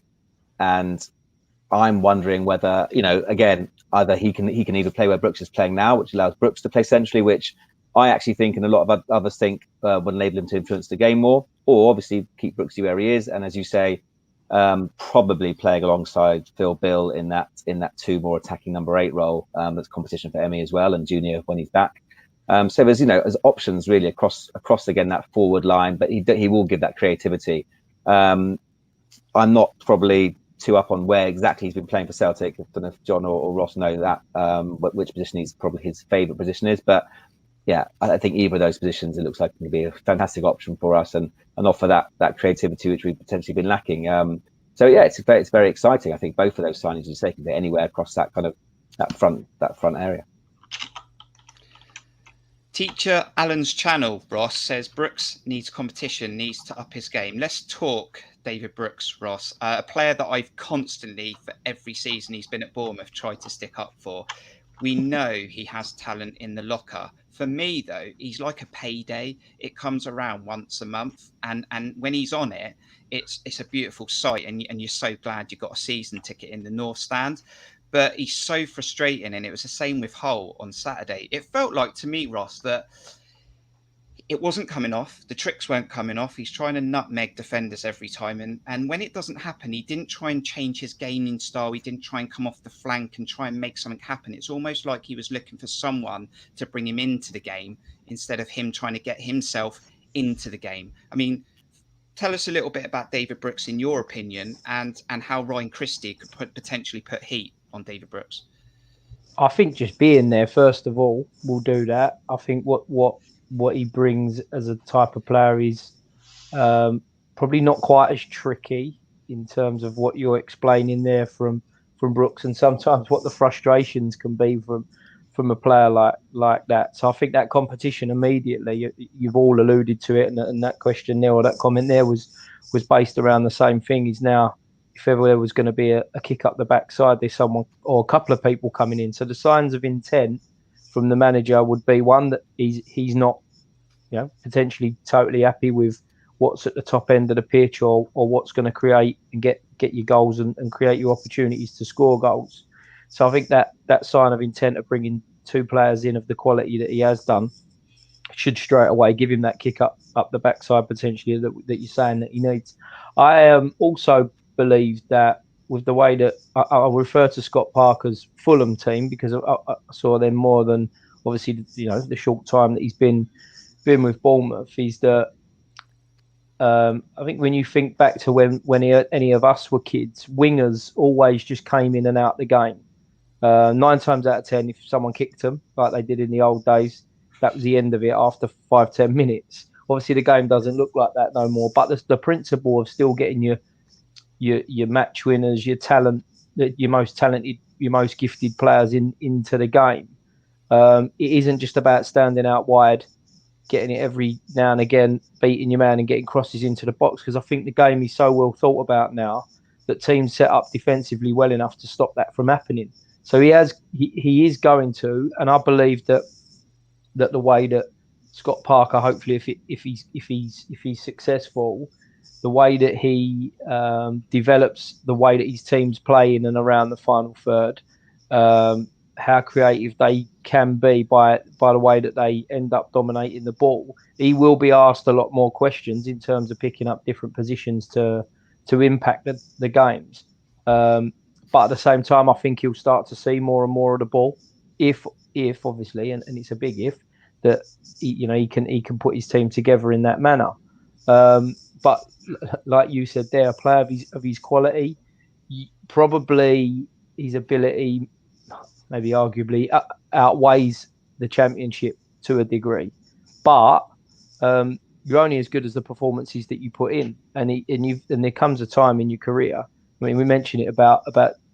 I'm wondering whether, again, either he can either play where Brooks is playing now, which allows Brooks to play centrally, which I actually think, and a lot of others think, would enable him to influence the game more, or obviously keep Brooksy where he is, and as you say, probably playing alongside Phil Bill in that 2 more attacking number 8 role. That's competition for Emmy as well, and Junior when he's back. So there's options really across again that forward line, but he will give that creativity. I'm not probably too up on where exactly he's been playing for Celtic. I don't know if John or Ross know that, which position he's probably his favourite position is. But yeah, I think either of those positions, it looks like it can be a fantastic option for us and offer that creativity which we've potentially been lacking. So yeah, it's very exciting. I think both of those signings are taking it anywhere across that kind of that front area. Teacher Alan's channel, Ross, says Brooks needs competition, needs to up his game. Let's talk David Brooks, Ross, a player that I've constantly, for every season he's been at Bournemouth, tried to stick up for. We know he has talent in the locker. For me, though, he's like a payday. It comes around once a month, and when he's on it, it's a beautiful sight, and you're so glad you got a season ticket in the North Stand. But he's so frustrating, and it was the same with Hull on Saturday. It felt like to me, Ross, that it wasn't coming off. The tricks weren't coming off. He's trying to nutmeg defenders every time. And when it doesn't happen, he didn't try and change his gaming style. He didn't try and come off the flank and try and make something happen. It's almost like he was looking for someone to bring him into the game instead of him trying to get himself into the game. I mean, tell us a little bit about David Brooks in your opinion, and how Ryan Christie could potentially put heat on David Brooks. I think just being there, first of all, will do that. I think what he brings as a type of player is probably not quite as tricky in terms of what you're explaining there from Brooks, and sometimes what the frustrations can be from a player like that. So I think that competition immediately, you've all alluded to it, and that question there or that comment there was based around the same thing. Is now, if ever there was going to be a kick up the backside, there's someone or a couple of people coming in. So the signs of intent from the manager would be one, that he's not, potentially totally happy with what's at the top end of the pitch or what's going to create and get you goals and create you opportunities to score goals. So I think that sign of intent of bringing 2 players in of the quality that he has done should straight away give him that kick up the backside potentially that you're saying that he needs. I also believe that with the way that I'll refer to Scott Parker's Fulham team, because I saw them more than obviously the short time that he's been with Bournemouth, is that I think when you think back to when any of us were kids, wingers always just came in and out the game. 9 times out of 10, if someone kicked them like they did in the old days, that was the end of it after 5-10 minutes. Obviously, the game doesn't look like that no more. But the principle of still getting your match winners, your talent, your most talented, your most gifted players into the game. It isn't just about standing out wide, getting it every now and again, beating your man and getting crosses into the box, because I think the game is so well thought about now that teams set up defensively well enough to stop that from happening. So he is going to, and I believe that the way that Scott Parker, hopefully if he's successful, the way that he develops the way that his teams play in and around the final third, how creative they can be by the way that they end up dominating the ball, he will be asked a lot more questions in terms of picking up different positions to impact the games. But at the same time, I think he'll start to see more and more of the ball if obviously, and it's a big if, that he can put his team together in that manner. But like you said there, a player of his quality, probably his ability, maybe arguably, outweighs the Championship to a degree. But you're only as good as the performances that you put in. And there comes a time in your career. I mean, we mentioned it about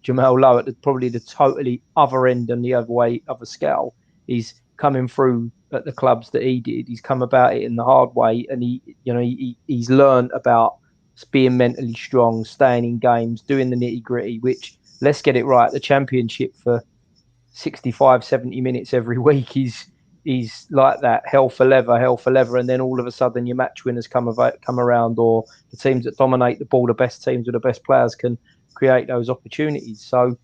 Jamal Lowe at probably the totally other end and the other scale. He's coming through at the clubs that he did. He's come about it in the hard way, and he's learned about being mentally strong, staying in games, doing the nitty gritty. Which, let's get it right, the Championship for 65, 70 minutes every week he's like that, hell for leather, and then all of a sudden your match winners come around, or the teams that dominate the ball, the best teams with the best players, can create those opportunities. So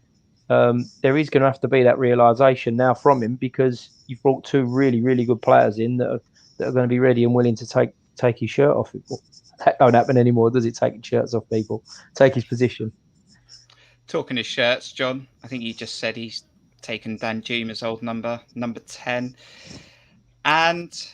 there is going to have to be that realisation now from him, because you've brought two really, really good players in that are going to be ready and willing to take his shirt off. That don't happen anymore, does it? Taking shirts off people, take his position. Talking his shirts, John, I think you just said he's taken Dan Juma's old number 10. And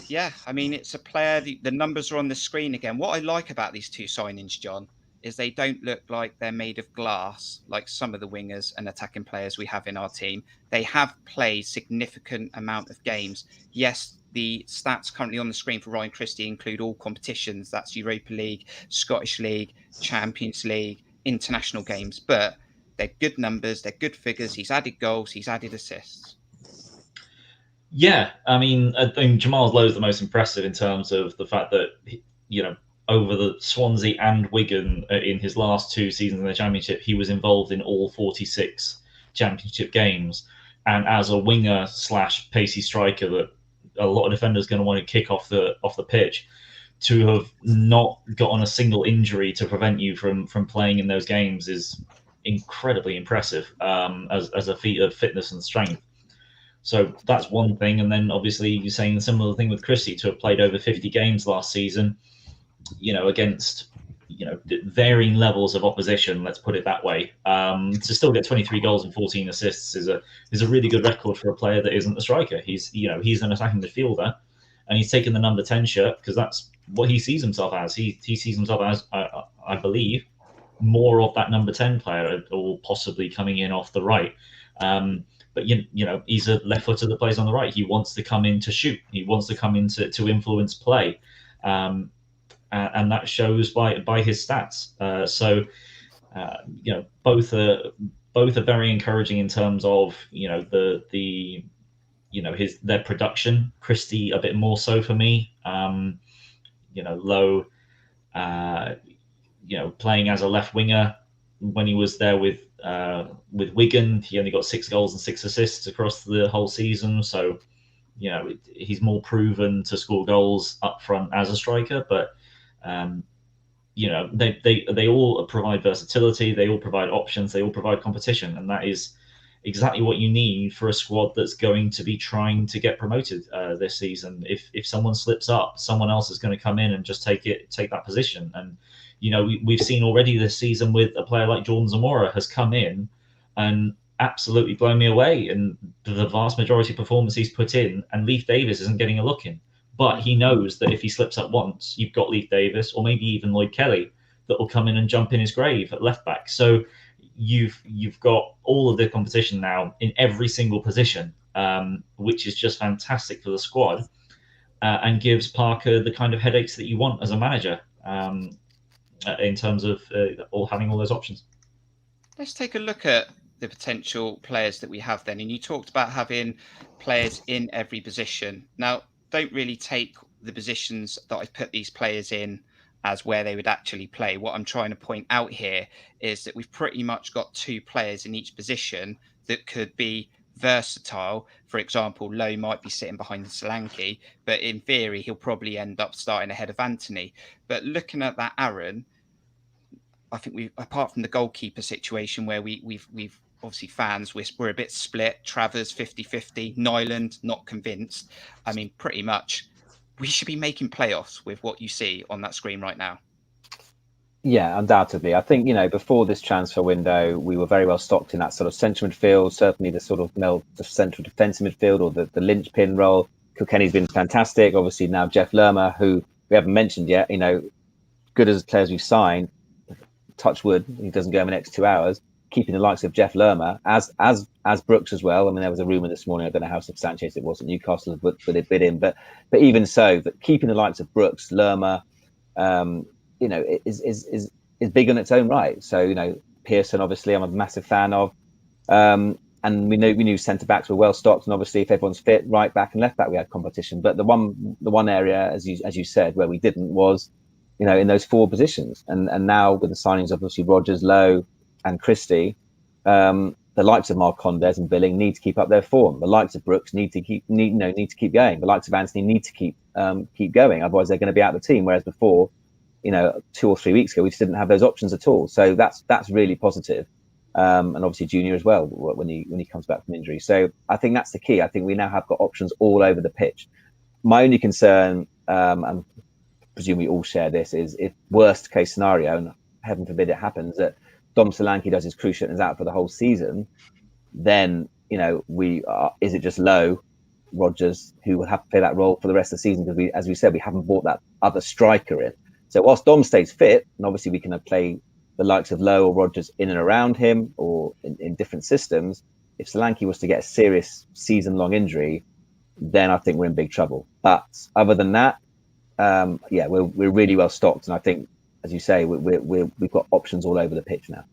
yeah, I mean, it's a player, the numbers are on the screen again. What I like about these two signings, John, is they don't look like they're made of glass like some of the wingers and attacking players we have in our team. They have played significant amount of games. Yes, the stats currently on the screen for Ryan Christie include all competitions. That's Europa League, Scottish League, Champions League, international games, but they're good numbers, they're good figures. He's added goals, he's added assists. Yeah, I mean Jamal Lowe is the most impressive in terms of the fact that, over the Swansea and Wigan in his last 2 seasons in the Championship, he was involved in all 46 Championship games. And as a winger / pacey striker that a lot of defenders are going to want to kick off the pitch, to have not gotten a single injury to prevent you from playing in those games is incredibly impressive as a feat of fitness and strength. So that's one thing. And then obviously you're saying a similar thing with Christie, to have played over 50 games last season, against varying levels of opposition, let's put it that way. To still get 23 goals and 14 assists is a really good record for a player that isn't a striker. He's an attacking midfielder, and he's taken the number 10 shirt because that's what he sees himself as. He sees himself as, I believe, more of that number 10 player, or possibly coming in off the right. But he's a left footer that plays on the right. He wants to come in to shoot. He wants to come in to influence play, and that shows by his stats. Both are very encouraging in terms of their production. Christie a bit more so for me. Lowe, playing as a left winger when he was there with Wigan, he only got 6 goals and 6 assists across the whole season. So, he's more proven to score goals up front as a striker. But they all provide versatility. They all provide options. They all provide competition, and that is exactly what you need for a squad that's going to be trying to get promoted this season. If someone slips up, someone else is going to come in and just take that position. And we've seen already this season with a player like Jordan Zamora has come in and absolutely blown me away in the vast majority of performance he's put in, and Leif Davis isn't getting a look in. But he knows that if he slips up once, you've got Leif Davis or maybe even Lloyd Kelly that will come in and jump in his grave at left back. So you've got all of the competition now in every single position, which is just fantastic for the squad, and gives Parker the kind of headaches that you want as a manager, in terms of having all those options. Let's take a look at the potential players that we have then. And you talked about having players in every position. Now, don't really take the positions that I've put these players in as where they would actually play. What I'm trying to point out here is that we've pretty much got 2 players in each position that could be versatile. For example, Lowe might be sitting behind Solanke, but in theory, he'll probably end up starting ahead of Anthony. But looking at that, Aaron, I think we, apart from the goalkeeper situation where we've obviously fans, we're a bit split. Travers 50-50, Nyland not convinced. I mean, pretty much we should be making playoffs with what you see on that screen right now. Yeah, undoubtedly. I think, before this transfer window, we were very well stocked in that sort of central midfield, certainly the sort of the central defensive midfield, or the linchpin role. Kilkenny's been fantastic. Obviously now Jeff Lerma, who we haven't mentioned yet, good as players we've signed, touch wood, he doesn't go in the next 2 hours. keeping the likes of Jeff Lerma as Brooks as well. I mean, there was a rumour this morning. I don't know how substantiated it was that Newcastle had put a bid in, but even so, that keeping the likes of Brooks, Lerma, is big on its own right. So Pearson, obviously, I'm a massive fan of, and we knew centre backs were well stocked, and obviously if everyone's fit, right back and left back we had competition. But the one area, as you said, where we didn't was, in those four positions, and now with the signings of obviously Rodgers, Lowe, and Christie, the likes of Marcondes and Billing need to keep up their form. The likes of Brooks need to keep going. The likes of Anthony need to keep going. Otherwise, they're going to be out of the team. Whereas before, 2 or 3 weeks ago, we just didn't have those options at all. So that's really positive. And obviously Junior as well when he comes back from injury. So I think that's the key. I think we now have got options all over the pitch. My only concern, and I presume we all share this, is if worst case scenario, and heaven forbid it happens, that Dom Solanke does his cruciate and is out for the whole season, then is it just Lowe, Rodgers, who will have to play that role for the rest of the season, because as we said, we haven't brought that other striker in. So whilst Dom stays fit, and obviously we can play the likes of Lowe or Rodgers in and around him or in different systems, if Solanke was to get a serious season-long injury, then I think we're in big trouble. But other than that, we're really well stocked, and I think, as you say, we've got options all over the pitch now.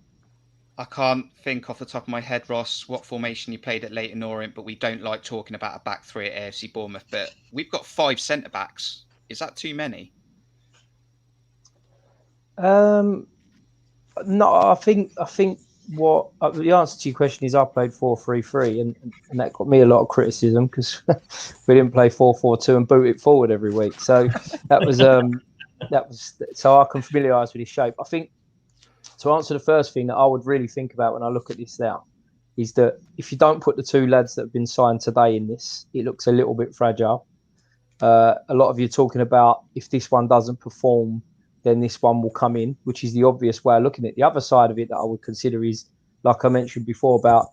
I can't think off the top of my head, Ross, what formation you played at Leyton Orient, but we don't like talking about a back three at AFC Bournemouth. But we've got 5 centre backs. Is that too many? No, I think what the answer to your question is I played 4-3-3, and that got me a lot of criticism because we didn't play 4-4-2 and boot it forward every week. So that was so I can familiarise with his shape. I think to answer the first thing that I would really think about when I look at this now is that if you don't put the 2 lads that have been signed today in this, it looks a little bit fragile. A lot of you talking about if this one doesn't perform, then this one will come in, which is the obvious way of looking at it. The other side of it that I would consider is, like I mentioned before, about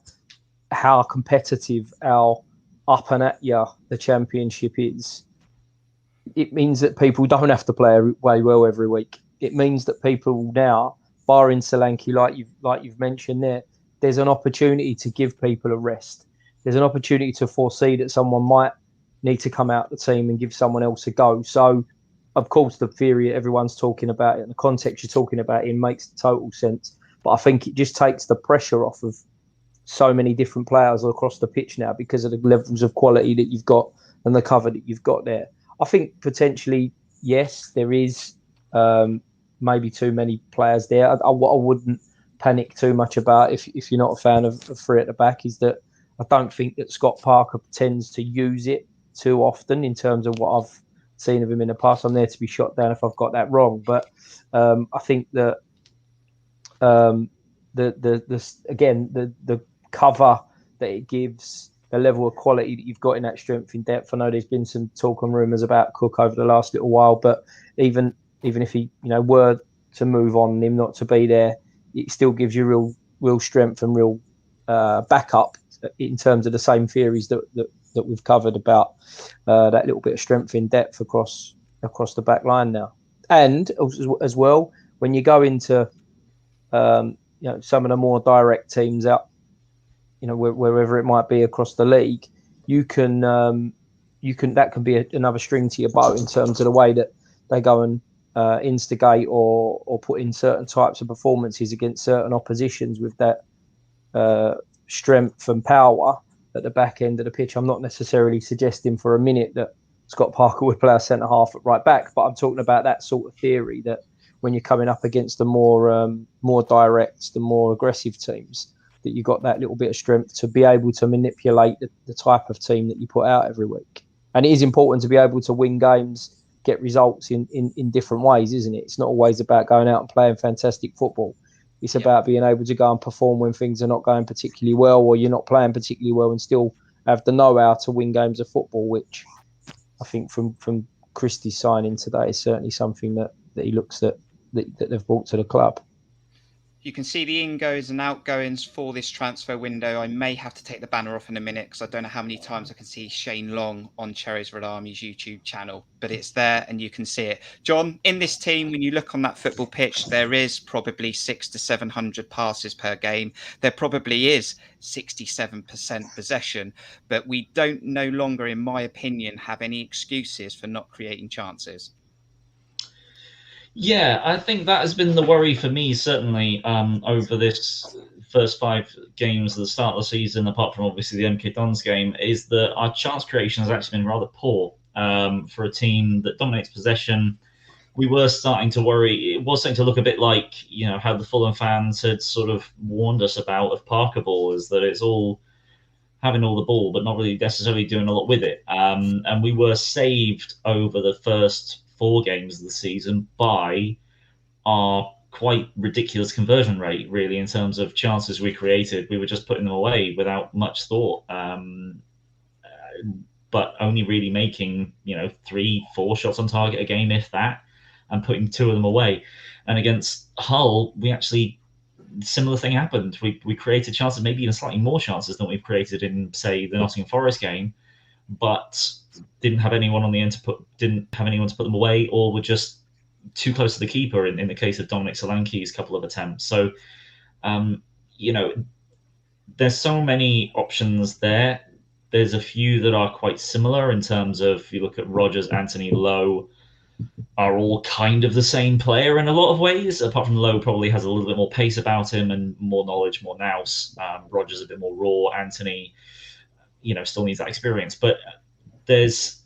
how competitive our up and at the Championship is. It means that people don't have to play way well every week. It means that people now, barring Solanke, like you've mentioned there's an opportunity to give people a rest. There's an opportunity to foresee that someone might need to come out of the team and give someone else a go. So, of course, the theory everyone's talking about it and the context you're talking about it makes total sense. But I think it just takes the pressure off of so many different players across the pitch now because of the levels of quality that you've got and the cover that you've got there. I think potentially, yes, there is maybe too many players there. What I wouldn't panic too much about if you're not a fan of 3 at the back is that I don't think that Scott Parker tends to use it too often in terms of what I've seen of him in the past. I'm there to be shot down if I've got that wrong, but I think that the cover that it gives, the level of quality that you've got in that strength in depth. I know there's been some talk and rumours about Cook over the last little while, but even if he were to move on and him not to be there, it still gives you real strength and real backup in terms of the same theories that we've covered about that little bit of strength in depth across the back line now. And as well, when you go into some of the more direct teams out, wherever it might be across the league, that can be another string to your bow in terms of the way that they go and instigate or put in certain types of performances against certain oppositions with that strength and power at the back end of the pitch. I'm not necessarily suggesting for a minute that Scott Parker would play a centre half at right back, but I'm talking about that sort of theory that when you're coming up against the more direct, the more aggressive teams, that you've got that little bit of strength to be able to manipulate the type of team that you put out every week. And it is important to be able to win games, get results in different ways, isn't it? It's not always about going out and playing fantastic football. It's about being able to go and perform when things are not going particularly well, or you're not playing particularly well, and still have the know-how to win games of football, which I think from Christie's signing today is certainly something that he looks that they've brought to the club. You can see the ingoes and outgoings for this transfer window. I may have to take the banner off in a minute because I don't know how many times I can see Shane Long on Cherries Red Army's YouTube channel, but it's there and you can see it. John, in this team, when you look on that football pitch, there is probably 600 to 700 passes per game. There probably is 67% possession, but we don't no longer, in my opinion, have any excuses for not creating chances. Yeah, I think that has been the worry for me, certainly, over this first 5 games at the start of the season, apart from obviously the MK Dons game, is that our chance creation has actually been rather poor for a team that dominates possession. We were starting to worry. It was starting to look a bit like, how the Fulham fans had sort of warned us about of Parker Ball, is that it's all having all the ball, but not really necessarily doing a lot with it. And we were saved over the first 4 games of the season by our quite ridiculous conversion rate, really, in terms of chances we created. We were just putting them away without much thought, but only really making 3-4 shots on target a game, if that, and putting 2 of them away. And against Hull, we actually, similar thing happened. We created chances, maybe even slightly more chances than we've created in, say, the Nottingham Forest game, but didn't have anyone on the end to put them away, or were just too close to the keeper in the case of Dominic Solanke's couple of attempts. So, there's so many options there. There's a few that are quite similar in terms of, if you look at Rodgers, Anthony, Lowe, are all kind of the same player in a lot of ways, apart from Lowe probably has a little bit more pace about him and more knowledge, more nous. Rodgers a bit more raw. Anthony, still needs that experience. But there's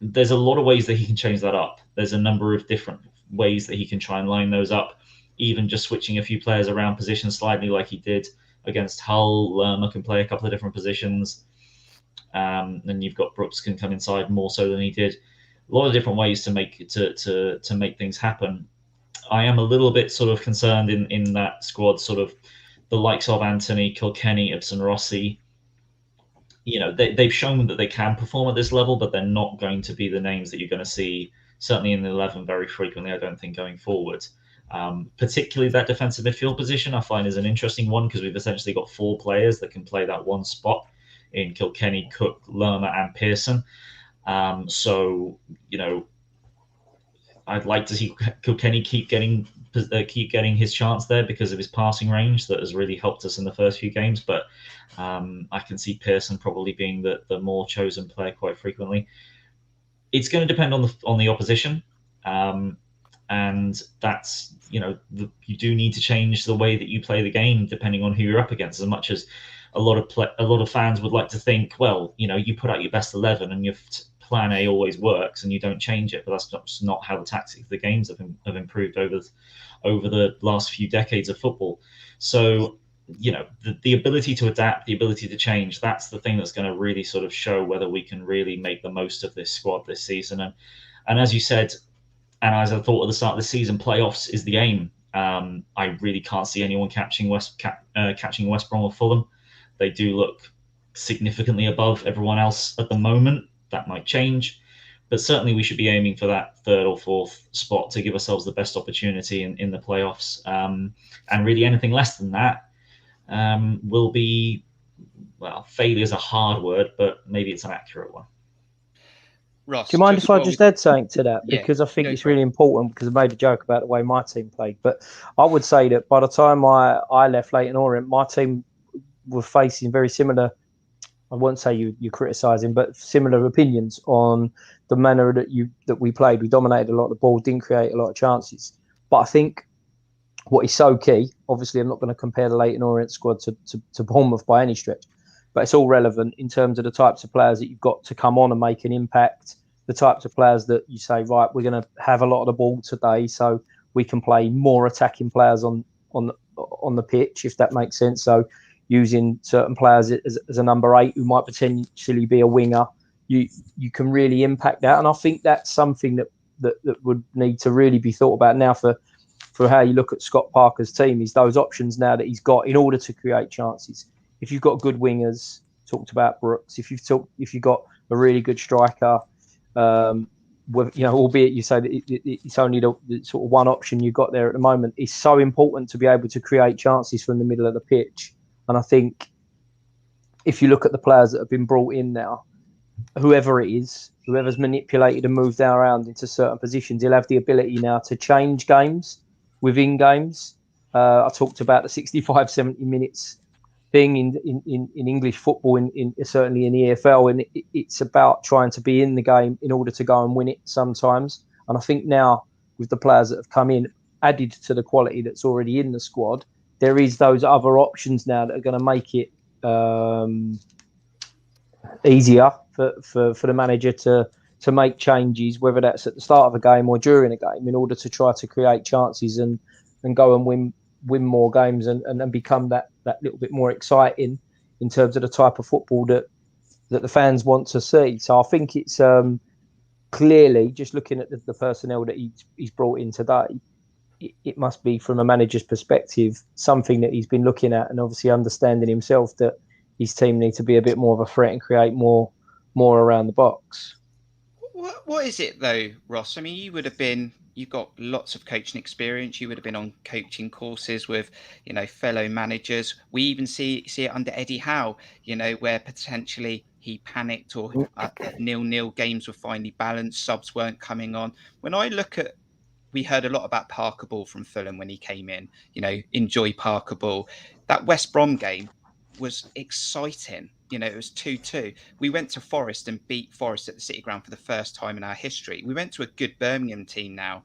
a lot of ways that he can change that up. There's a number of different ways that he can try and line those up, even just switching a few players around positions slightly like he did against Hull. Lerma can play a couple of different positions. Then you've got Brooks can come inside more so than he did. A lot of different ways to make things happen. I am a little bit sort of concerned in that squad, sort of the likes of Anthony, Kilkenny, Ibsen Rossi. They've shown that they can perform at this level, but they're not going to be the names that you're going to see, certainly in the 11 very frequently, I don't think, going forward. Particularly that defensive midfield position, I find, is an interesting one, because we've essentially got 4 players that can play that one spot in Kilkenny, Cook, Lerma, and Pearson. So, I'd like to see Kilkenny keep getting his chance there because of his passing range that has really helped us in the first few games. But I can see Pearson probably being the more chosen player quite frequently. It's going to depend on the opposition, and that's you do need to change the way that you play the game depending on who you're up against. As much as a lot of fans would like to think, well, you put out your best 11 and your plan A always works and you don't change it, but that's not how the tactics of the games have improved over the last few decades of football. So, the ability to adapt, the ability to change, that's the thing that's going to really sort of show whether we can really make the most of this squad this season. And as you said, and as I thought at the start of the season, playoffs is the aim. I really can't see anyone catching West Brom or Fulham. They do look significantly above everyone else at the moment. That might change, but certainly we should be aiming for that 3rd or 4th spot to give ourselves the best opportunity in the playoffs. And really anything less than that will be, well, failure is a hard word, but maybe it's an accurate one. Ross, do you mind if I just add something to that? Yeah, because I think it's really important, because I made a joke about the way my team played. But I would say that by the time I left Leyton Orient, my team were facing very similar, I won't say you're criticising, but similar opinions on the manner that we played. We dominated a lot of the ball, didn't create a lot of chances. But I think what is so key, obviously I'm not going to compare the Leyton Orient squad to Bournemouth by any stretch, but it's all relevant in terms of the types of players that you've got to come on and make an impact, the types of players that you say, right, we're going to have a lot of the ball today so we can play more attacking players on the pitch, if that makes sense. So using certain players as a number 8 who might potentially be a winger, you can really impact that. And I think that's something that would need to really be thought about now for how you look at Scott Parker's team, is those options now that he's got in order to create chances. If you've got good wingers, talked about Brooks, if you've got a really good striker, albeit you say that it's only the sort of one option you've got there at the moment, it's so important to be able to create chances from the middle of the pitch. And I think if you look at the players that have been brought in now, whoever it is, whoever's manipulated and moved around into certain positions, he'll have the ability now to change games within games. I talked about the 65, 70 minutes thing in English football, certainly in the EFL, and it's about trying to be in the game in order to go and win it sometimes. And I think now with the players that have come in, added to the quality that's already in the squad, there is those other options now that are going to make it easier for the manager to make changes, whether that's at the start of a game or during a game, in order to try to create chances and go and win more games and become that little bit more exciting in terms of the type of football that the fans want to see. So I think it's clearly, just looking at the personnel that he's brought in today, it must be, from a manager's perspective, something that he's been looking at, and obviously understanding himself that his team need to be a bit more of a threat and create more around the box. What is it though, Ross? I mean, you've got lots of coaching experience. You would have been on coaching courses with, fellow managers. We even see it under Eddie Howe, where potentially he panicked, or 0-0 games were finally balanced, subs weren't coming on. We heard a lot about Parker Ball from Fulham when he came in, enjoy Parker Ball. That West Brom game was exciting. It was 2-2. We went to Forest and beat Forest at the City Ground for the first time in our history. We went to a good Birmingham team now,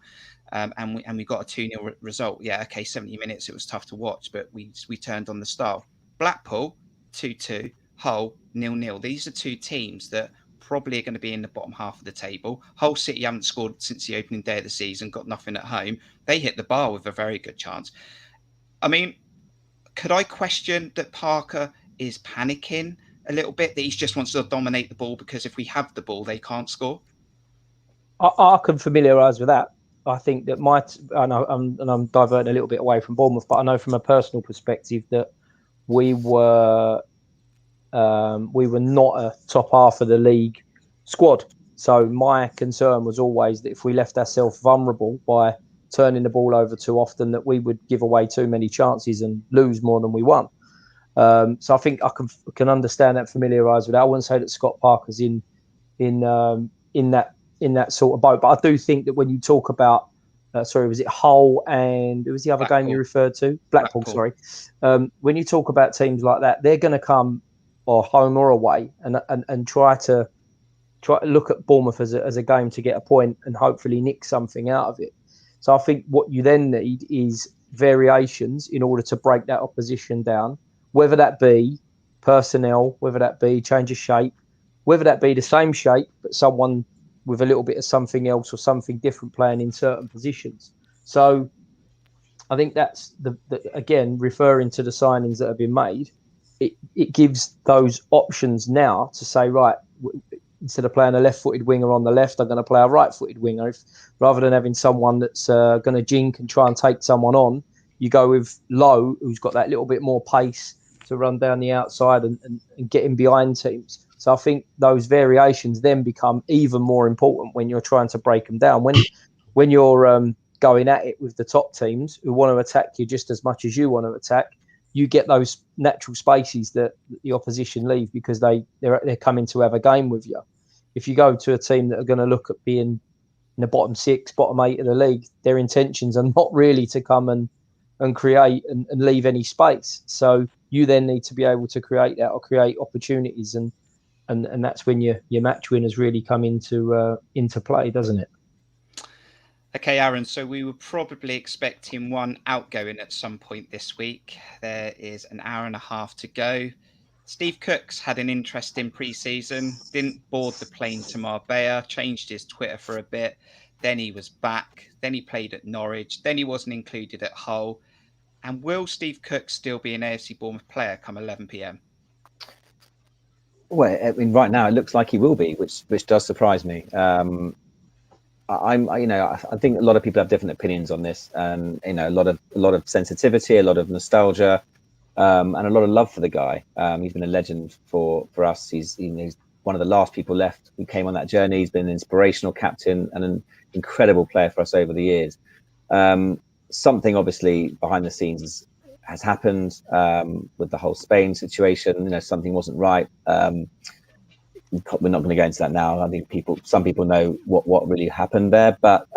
and we got a 2-0 result. Yeah, okay, 70 minutes, it was tough to watch, but we turned on the style. Blackpool, 2-2. Hull, 0-0. These are two teams that probably are going to be in the bottom half of the table. Hull City haven't scored since the opening day of the season, got nothing at home. They hit the bar with a very good chance. I mean, could I question that Parker is panicking a little bit, that he just wants to dominate the ball because if we have the ball, they can't score? I can familiarise with that. I think that I'm diverting a little bit away from Bournemouth, but I know from a personal perspective that we were not a top half of the league squad. So my concern was always that if we left ourselves vulnerable by turning the ball over too often, that we would give away too many chances and lose more than we won. So I think I can understand that, familiarise with that. I wouldn't say that Scott Parker's in that sort of boat, but I do think that when you talk about, was it Hull and it was the other Blackpool. game you referred to? Blackpool. Sorry. When you talk about teams like that, they're going to come or home or away and try to look at Bournemouth as a game to get a point and hopefully nick something out of it. So I think what you then need is variations in order to break that opposition down, whether that be personnel, whether that be change of shape, whether that be the same shape, but someone with a little bit of something else or something different playing in certain positions. So I think that's again, referring to the signings that have been made, it gives those options now to say, right, instead of playing a left-footed winger on the left, I'm going to play a right-footed winger. Rather than having someone that's going to jink and try and take someone on, you go with Lowe, who's got that little bit more pace to run down the outside and get in behind teams. So I think those variations then become even more important when you're trying to break them down. When you're going at it with the top teams who want to attack you just as much as you want to attack, you get those natural spaces that the opposition leave because they're coming to have a game with you. If you go to a team that are going to look at being in the bottom 6, bottom 8 of the league, their intentions are not really to come and create and leave any space. So you then need to be able to create that or create opportunities, and that's when your match winners really come into play, doesn't it? Okay, Aaron, so we were probably expecting one outgoing at some point this week. There is an hour and a half to go. Steve Cook's had an interesting pre-season, didn't board the plane to Marbella, changed his Twitter for a bit, then he was back, then he played at Norwich, then he wasn't included at Hull. And will Steve Cook still be an AFC Bournemouth player come 11 p.m? Well, I mean, right now it looks like he will be, which does surprise me. I think a lot of people have different opinions on this, and a lot of sensitivity, a lot of nostalgia, and a lot of love for the guy. He's been a legend for us. He's one one of the last people left who came on that journey. He's been an inspirational captain and an incredible player for us over the years. Something obviously behind the scenes has happened with the whole Spain situation. Something wasn't right. We're not going to go into that now. I think some people know what really happened there, but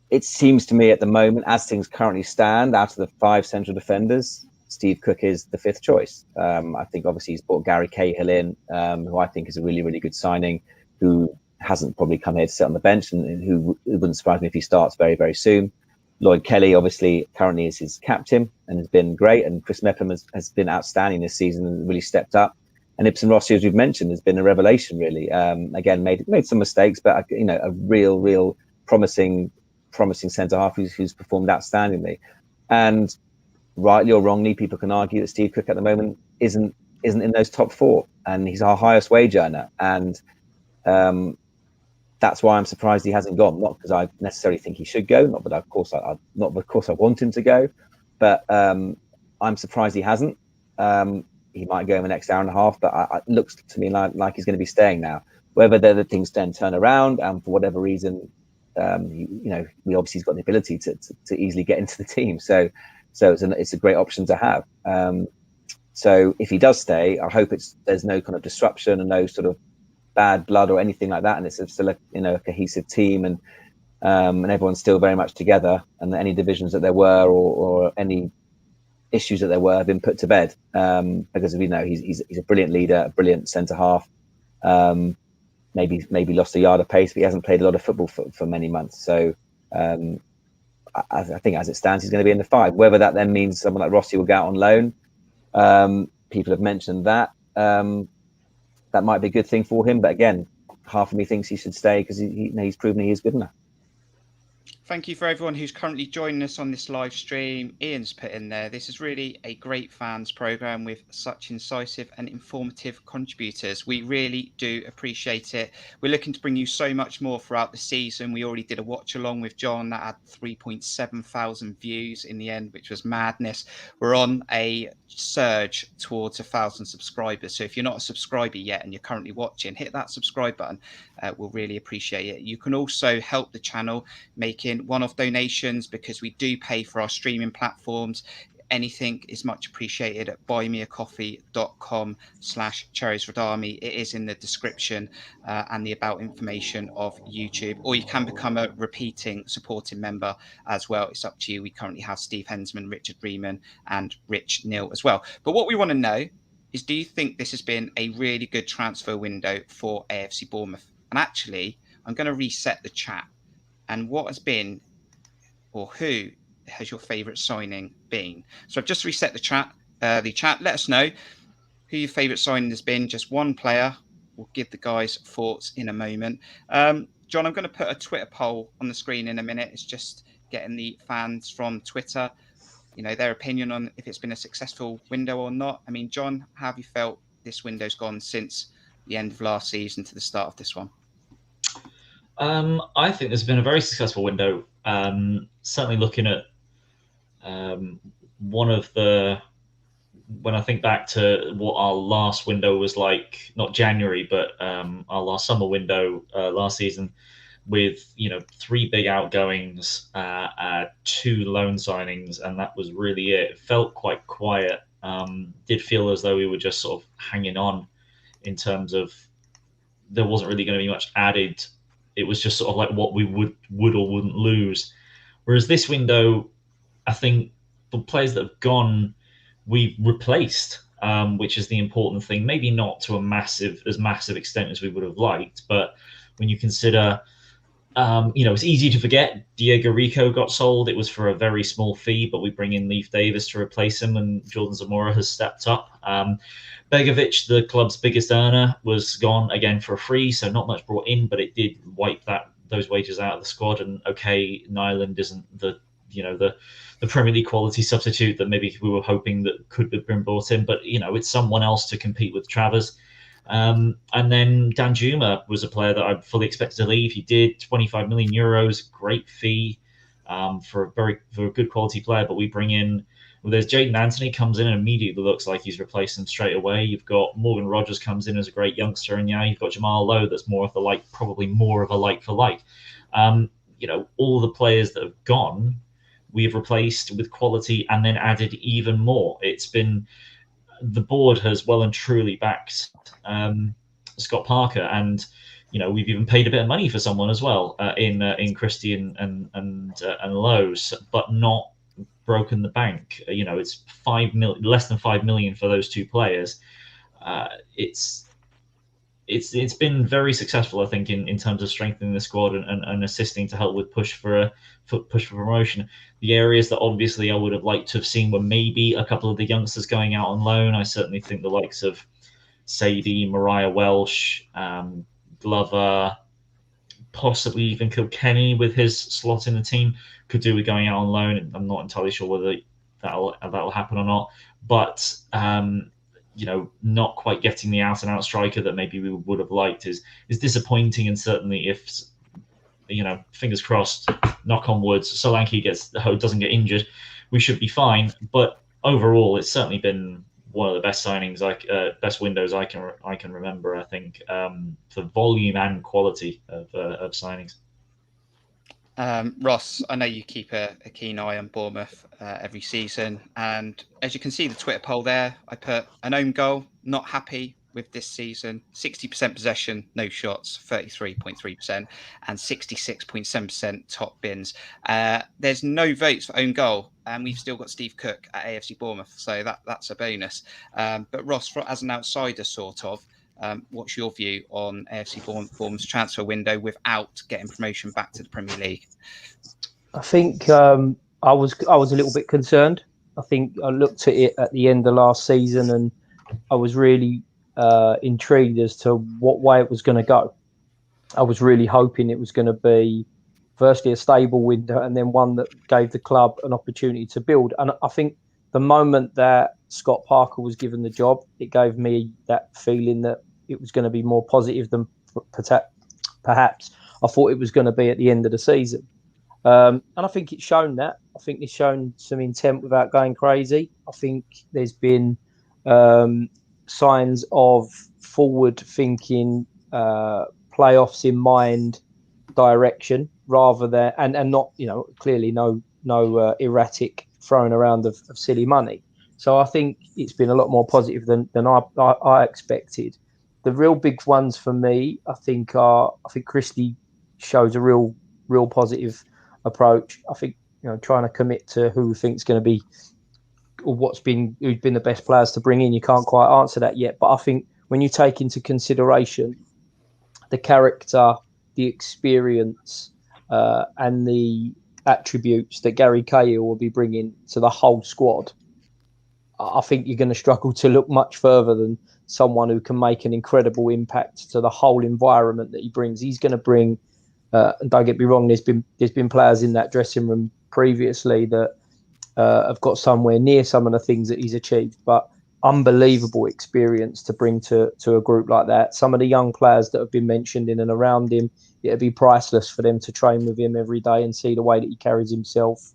it seems to me at the moment, as things currently stand, out of the 5 central defenders, Steve Cook is the 5th choice. I think obviously he's brought Gary Cahill in, who I think is a really, really good signing, who hasn't probably come here to sit on the bench, and who it wouldn't surprise me if he starts very, very soon. Lloyd Kelly obviously currently is his captain and has been great, and Chris Mepham has been outstanding this season and really stepped up. And Ibsen Rossi, as we've mentioned, has been a revelation, really. Again, made some mistakes, but a real promising centre half who's performed outstandingly. And rightly or wrongly, people can argue that Steve Cook at the moment isn't in those top 4, and he's our highest wage earner. And that's why I'm surprised he hasn't gone. Not because I necessarily think he should go, not because I want him to go, but I'm surprised he hasn't. He might go in the next hour and a half, but it looks to me like he's going to be staying now. Whether the things then turn around, and for whatever reason, we obviously got the ability to easily get into the team. So it's a great option to have. So if he does stay, I hope there's no kind of disruption and no sort of bad blood or anything like that, and it's still a cohesive team, and everyone's still very much together, and that any divisions that there were or any issues that there were have been put to bed, because he's a brilliant leader, a brilliant centre half. Maybe lost a yard of pace, but he hasn't played a lot of football for many months. So I think as it stands, he's going to be in the 5. Whether that then means someone like Rossi will go out on loan, people have mentioned that. That might be a good thing for him, but again, half of me thinks he should stay because he's proven he is good enough. Thank you for everyone who's currently joining us on this live stream. Ian's put in there, this is really a great fans programme with such incisive and informative contributors. We really do appreciate it. We're looking to bring you so much more throughout the season. We already did a watch along with John that had 3.7 thousand views in the end, which was madness. We're on a surge towards 1,000 subscribers. So if you're not a subscriber yet and you're currently watching, hit that subscribe button. We'll really appreciate it. You can also help the channel making one-off donations, because we do pay for our streaming platforms. Anything is much appreciated at buymeacoffee.com/Cherries Red Army. It is in the description and the about information of YouTube, or you can become a repeating supporting member as well. It's up to you. We currently have Steve Hensman, Richard Riemann and Rich Neal as well. But what we want to know is, do you think this has been a really good transfer window for AFC Bournemouth? And actually, I'm going to reset the chat. And what has been, or who has your favourite signing been? So I've just reset the chat. Let us know who your favourite signing has been. Just one player. We'll give the guys thoughts in a moment. John, I'm going to put a Twitter poll on the screen in a minute. It's just getting the fans from Twitter, their opinion on if it's been a successful window or not. I mean, John, how have you felt this window's gone since the end of last season to the start of this one? I think there's been a very successful window. Certainly looking at when I think back to what our last window was like, not January, but our last summer window last season, with 3 big outgoings, 2 loan signings, and that was really it. It felt quite quiet. Did feel as though we were just sort of hanging on in terms of there wasn't really going to be much added. It was just sort of like what we would or wouldn't lose. Whereas this window, I think the players that have gone, we've replaced, which is the important thing. Maybe not to as massive extent as we would have liked, but when you consider, it's easy to forget Diego Rico got sold. It was for a very small fee, but we bring in Leif Davis to replace him, and Jordan Zamora has stepped up. Begovic, the club's biggest earner, was gone again for a free, so not much brought in, but it did wipe those wages out of the squad. And okay, Nyland isn't the Premier League quality substitute that maybe we were hoping that could have been brought in, but it's someone else to compete with Travers. And then Danjuma was a player that I fully expected to leave. He did. 25 million euros, great fee. for a good quality player. But we bring in, well, there's Jaden Anthony comes in and immediately looks like he's replaced him straight away. You've got Morgan Rogers comes in as a great youngster, and you've got Jamal Lowe that's more of the like, probably more of a like for like. All the players that have gone, we've replaced with quality and then added even more. It's been, the board has well and truly backed Scott Parker, and we've even paid a bit of money for someone as well in Christie and Lowe, but not broken the bank. It's less than 5 million for those two players. It's been very successful, I think, in terms of strengthening the squad and assisting to help with push for promotion. The areas that obviously I would have liked to have seen were maybe a couple of the youngsters going out on loan. I certainly think the likes of Sadie, Mariah Welsh, Glover, possibly even Kilkenny with his slot in the team could do with going out on loan. I'm not entirely sure whether that'll happen or not, but not quite getting the out-and-out striker that maybe we would have liked is disappointing. And certainly if, fingers crossed, knock on wood, Solanke doesn't get injured, we should be fine. But overall, it's certainly been one of the best signings, best windows I can remember, I think, for volume and quality of signings. Ross, I know you keep a keen eye on Bournemouth every season, and as you can see the Twitter poll there, I put an own goal, not happy with this season, 60% possession, no shots, 33.3%, and 66.7% top bins. There's no votes for own goal, and we've still got Steve Cook at AFC Bournemouth, so that's a bonus. But Ross, as an outsider sort of, what's your view on AFC Bournemouth's transfer window without getting promotion back to the Premier League? I think I was a little bit concerned. I think I looked at it at the end of last season, and I was really intrigued as to what way it was going to go. I was really hoping it was going to be, firstly, a stable window, and then one that gave the club an opportunity to build. And I think the moment that Scott Parker was given the job, it gave me that feeling that it was going to be more positive than perhaps I thought it was going to be at the end of the season. And I think it's shown that. I think it's shown some intent without going crazy. I think there's been signs of forward-thinking, playoffs in mind direction, rather than and not clearly no erratic throwing around of silly money. So I think it's been a lot more positive than I expected. The real big ones for me, I think Christie shows a real positive approach. I think trying to commit to who we think is going to be, or who's been the best players to bring in. You can't quite answer that yet, but I think when you take into consideration the character, the experience, and the attributes that Gary Cahill will be bringing to the whole squad, I think you're going to struggle to look much further than someone who can make an incredible impact to the whole environment that he brings. He's going to bring, and don't get me wrong, there's been players in that dressing room previously that have got somewhere near some of the things that he's achieved, but unbelievable experience to bring to a group like that. Some of the young players that have been mentioned in and around him, it'd be priceless for them to train with him every day and see the way that he carries himself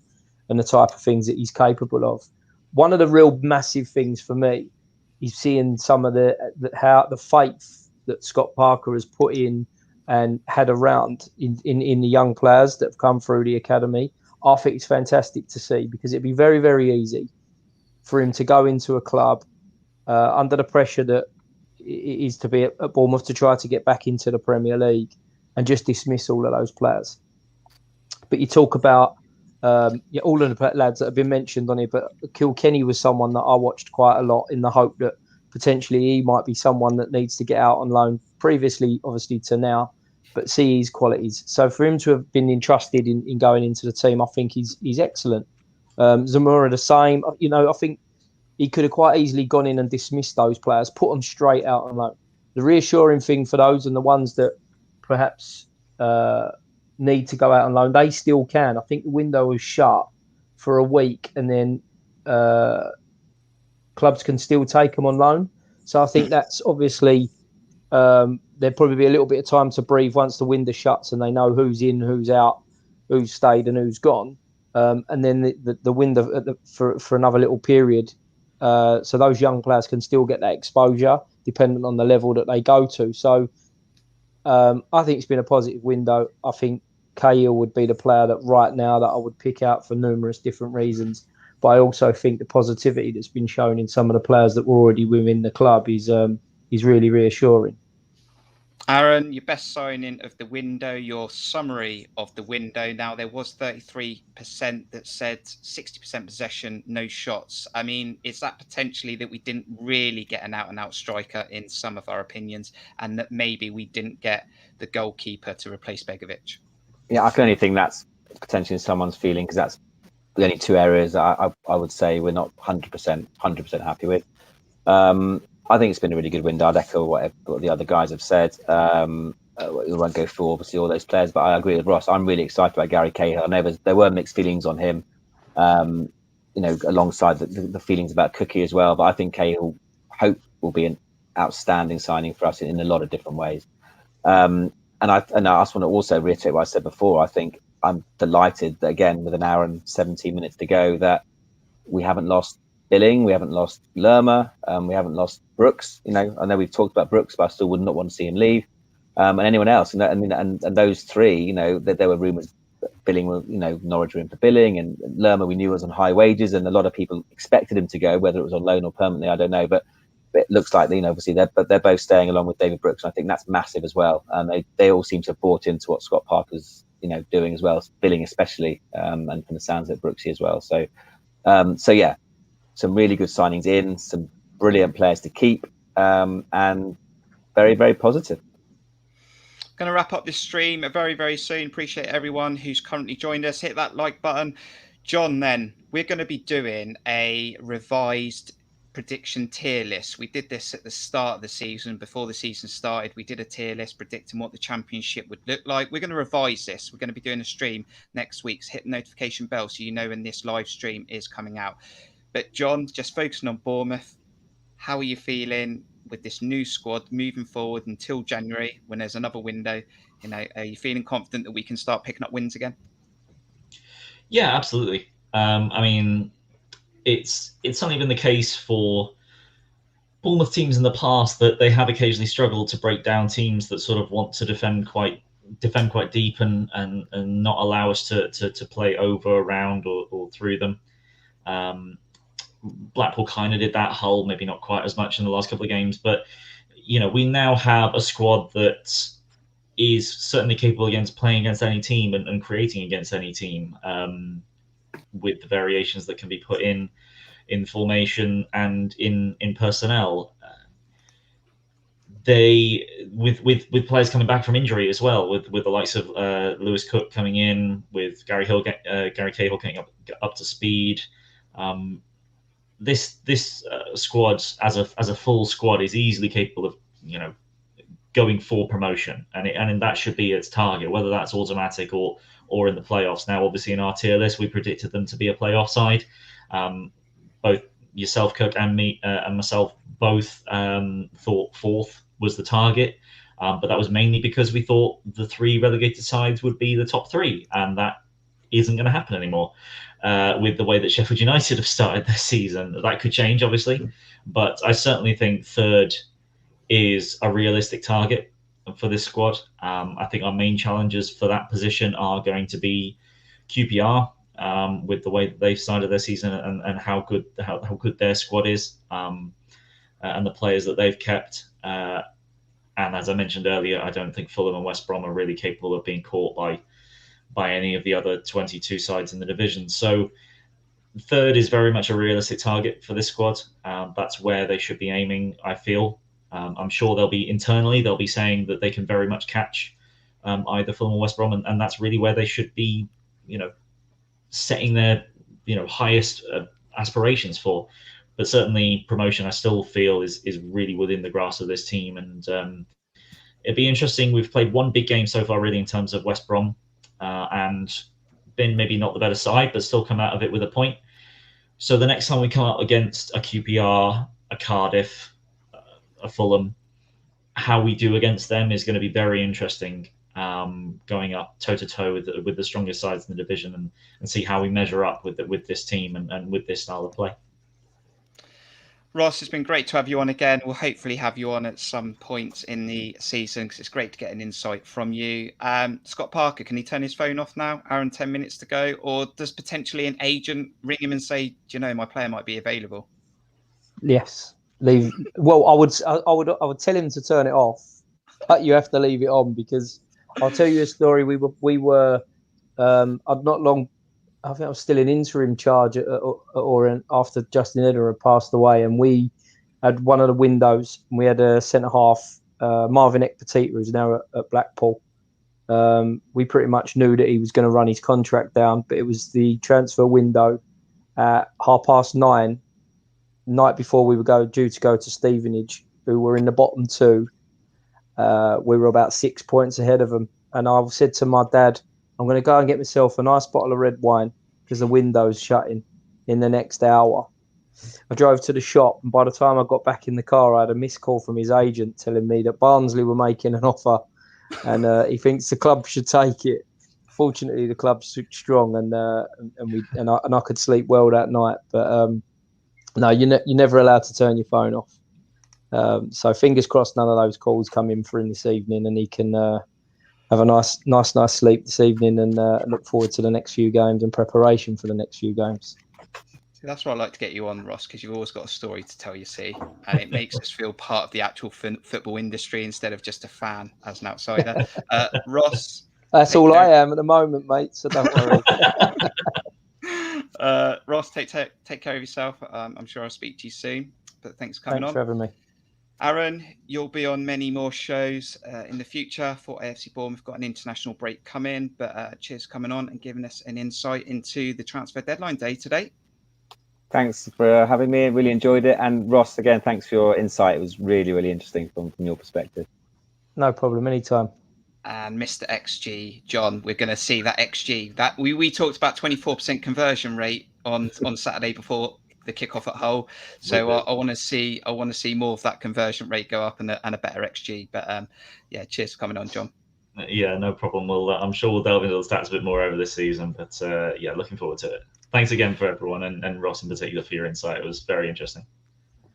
and the type of things that he's capable of. One of the real massive things for me is seeing some of the faith that Scott Parker has put in and had around in the young players that have come through the academy. I think it's fantastic to see, because it'd be very, very easy for him to go into a club under the pressure that it is to be at Bournemouth to try to get back into the Premier League and just dismiss all of those players. But you talk about all of the lads that have been mentioned on it, but Kilkenny was someone that I watched quite a lot in the hope that potentially he might be someone that needs to get out on loan, previously obviously to now, but see his qualities. So for him to have been entrusted in going into the team, I think he's excellent. Zamora the same. I think he could have quite easily gone in and dismissed those players, put them straight out on loan. The reassuring thing for those and the ones that perhaps need to go out on loan, they still can. I think the window was shut for a week, and then clubs can still take them on loan. So I think that's obviously there'd probably be a little bit of time to breathe once the window shuts and they know who's in, who's out, who's stayed and who's gone. and then the window for another little period, so those young players can still get that exposure depending on the level that they go to. So I think it's been a positive window. I think Cahill would be the player that right now that I would pick out for numerous different reasons. But I also think the positivity that's been shown in some of the players that were already within the club is really reassuring. Aaron, your best signing of the window, your summary of the window. Now, there was 33% that said 60% possession, no shots. I mean, is that potentially that we didn't really get an out-and-out striker in some of our opinions, and that maybe we didn't get the goalkeeper to replace Begovic? Yeah, I can only think that's potentially someone's feeling, because that's the only two areas that I would say we're not 100% happy with. I think it's been a really good window. I'd echo what the other guys have said. We won't go through obviously all those players, but I agree with Ross. I'm really excited about Gary Cahill. I know there were mixed feelings on him, alongside the feelings about Cookie as well. But I think Cahill will be an outstanding signing for us in a lot of different ways. And I just want to also reiterate what I said before. I think I'm delighted that, again, with an hour and 17 minutes to go, that we haven't lost Billing, we haven't lost Lerma, we haven't lost Brooks. I know we've talked about Brooks, but I still would not want to see him leave. And anyone else, and those three, that there were rumours that Billing, Norwich were in for Billing, and Lerma we knew was on high wages, and a lot of people expected him to go, whether it was on loan or permanently, I don't know. But it looks like obviously they're both staying along with David Brooks, and I think that's massive as well. And they all seem to have bought into what Scott Parker's doing as well, Billing especially, and from the sounds of Brooksy as well. So yeah. Some really good signings in, some brilliant players to keep, and very, very positive. Going to wrap up this stream very, very soon. Appreciate everyone who's currently joined us. Hit that like button. John, then, we're going to be doing a revised prediction tier list. We did this at the start of the season. Before the season started, we did a tier list predicting what the championship would look like. We're going to revise this. We're going to be doing a stream next week. So hit the notification bell so you know when this live stream is coming out. But John, just focusing on Bournemouth, how are you feeling with this new squad moving forward until January when there's another window? Are you feeling confident that we can start picking up wins again? Yeah, absolutely. I mean, it's certainly been the case for Bournemouth teams in the past that they have occasionally struggled to break down teams that sort of want to defend quite deep and not allow us to play over, around, or through them. Blackpool kind of did that. Hull maybe not quite as much in the last couple of games, but we now have a squad that is certainly capable against playing against any team and creating against any team, with the variations that can be put in formation and in personnel. They with players coming back from injury as well, with the likes of Lewis Cook coming in, with Gary Cahill getting up to speed. This squad as a full squad is easily capable of going for promotion, and that should be its target, whether that's automatic or in the playoffs. Now, obviously, in our tier list, we predicted them to be a playoff side. Both yourself, Cook, and me and myself both thought fourth was the target, but that was mainly because we thought the three relegated sides would be the top three, and that isn't going to happen anymore. With the way that Sheffield United have started their season, that could change, obviously, but I certainly think third is a realistic target for this squad. I think our main challenges for that position are going to be QPR, with the way that they've started their season and how good their squad is, and the players that they've kept. And as I mentioned earlier, I don't think Fulham and West Brom are really capable of being caught by any of the other 22 sides in the division. So third is very much a realistic target for this squad. That's where they should be aiming, I feel. I'm sure they'll be saying that they can very much catch either Fulham or West Brom, and that's really where they should be, setting their highest aspirations for. But certainly promotion, I still feel is really within the grasp of this team, and it'd be interesting. We've played one big game so far, really, in terms of West Brom, and been maybe not the better side, but still come out of it with a point. So the next time we come out against a QPR, a Cardiff, a Fulham, how we do against them is going to be very interesting. going up toe to toe with the strongest sides in the division, and see how we measure up with this team and with this style of play. Ross, it's been great to have you on again. We'll hopefully have you on at some point in the season because it's great to get an insight from you. Scott Parker, can he turn his phone off now? Hour and 10 minutes to go, or does potentially an agent ring him and say, "Do you know, my player might be available"? Yes, leave. Well, I would tell him to turn it off, but you have to leave it on because I'll tell you a story. We were I'd not long. I think I was still in interim charge after Justin Eder had passed away, and we had one of the windows, and we had a centre half, Marvin Ekpetita, who's now at Blackpool. We pretty much knew that he was going to run his contract down, but it was the transfer window at 9:30, night before we were due to go to Stevenage, who were in the bottom two. We were about 6 points ahead of them, and I said to my dad, I'm going to go and get myself a nice bottle of red wine because the window's shutting in the next hour. I drove to the shop, and by the time I got back in the car, I had a missed call from his agent telling me that Barnsley were making an offer, and he thinks the club should take it. Fortunately, the club's strong, and I could sleep well that night. But no, you're never allowed to turn your phone off. So fingers crossed, none of those calls come in for him this evening, and he can have a nice sleep this evening, and look forward to the next few games and preparation for the next few games. That's why I like to get you on, Ross, because you've always got a story to tell, you see, and it makes us feel part of the actual football industry instead of just a fan as an outsider. Ross, that's all I am at the moment, mate. So don't worry. Ross, take care of yourself. I'm sure I'll speak to you soon. But thanks for coming on. Thanks for having me. Aaron, you'll be on many more shows in the future for AFC Bournemouth. We've got an international break coming, but cheers for coming on and giving us an insight into the transfer deadline day today. Thanks for having me. I really enjoyed it. And Ross, again, thanks for your insight. It was really, really interesting from your perspective. No problem. Anytime. And Mr. XG, John, we're going to see that XG. That we talked about 24% conversion rate on Saturday before the kickoff at Hull. So I want to see more of that conversion rate go up and a better XG. But yeah, cheers for coming on, John. Yeah, no problem. I'm sure we'll delve into the stats a bit more over this season. But yeah, looking forward to it. Thanks again for everyone, and Ross in particular for your insight. It was very interesting.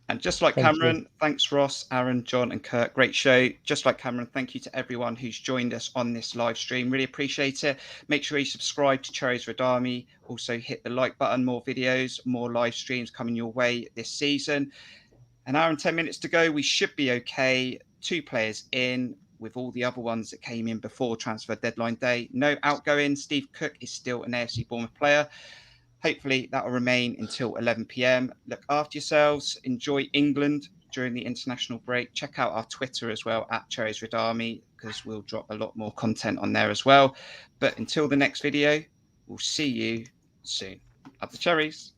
And just like Cameron, thanks Ross, Aaron, John and Kurt. Great show. Just like Cameron, thank you to everyone who's joined us on this live stream. Really appreciate it. Make sure you subscribe to Cherries Red Army. Also hit the like button. More videos, more live streams coming your way this season. An hour and 10 minutes to go. We should be okay. 2 players in with all the other ones that came in before transfer deadline day. No outgoing. Steve Cook is still an AFC Bournemouth player. Hopefully that will remain until 11 p.m. Look after yourselves. Enjoy England during the international break. Check out our Twitter as well at Cherries Red Army because we'll drop a lot more content on there as well. But until the next video, we'll see you soon. Up the cherries.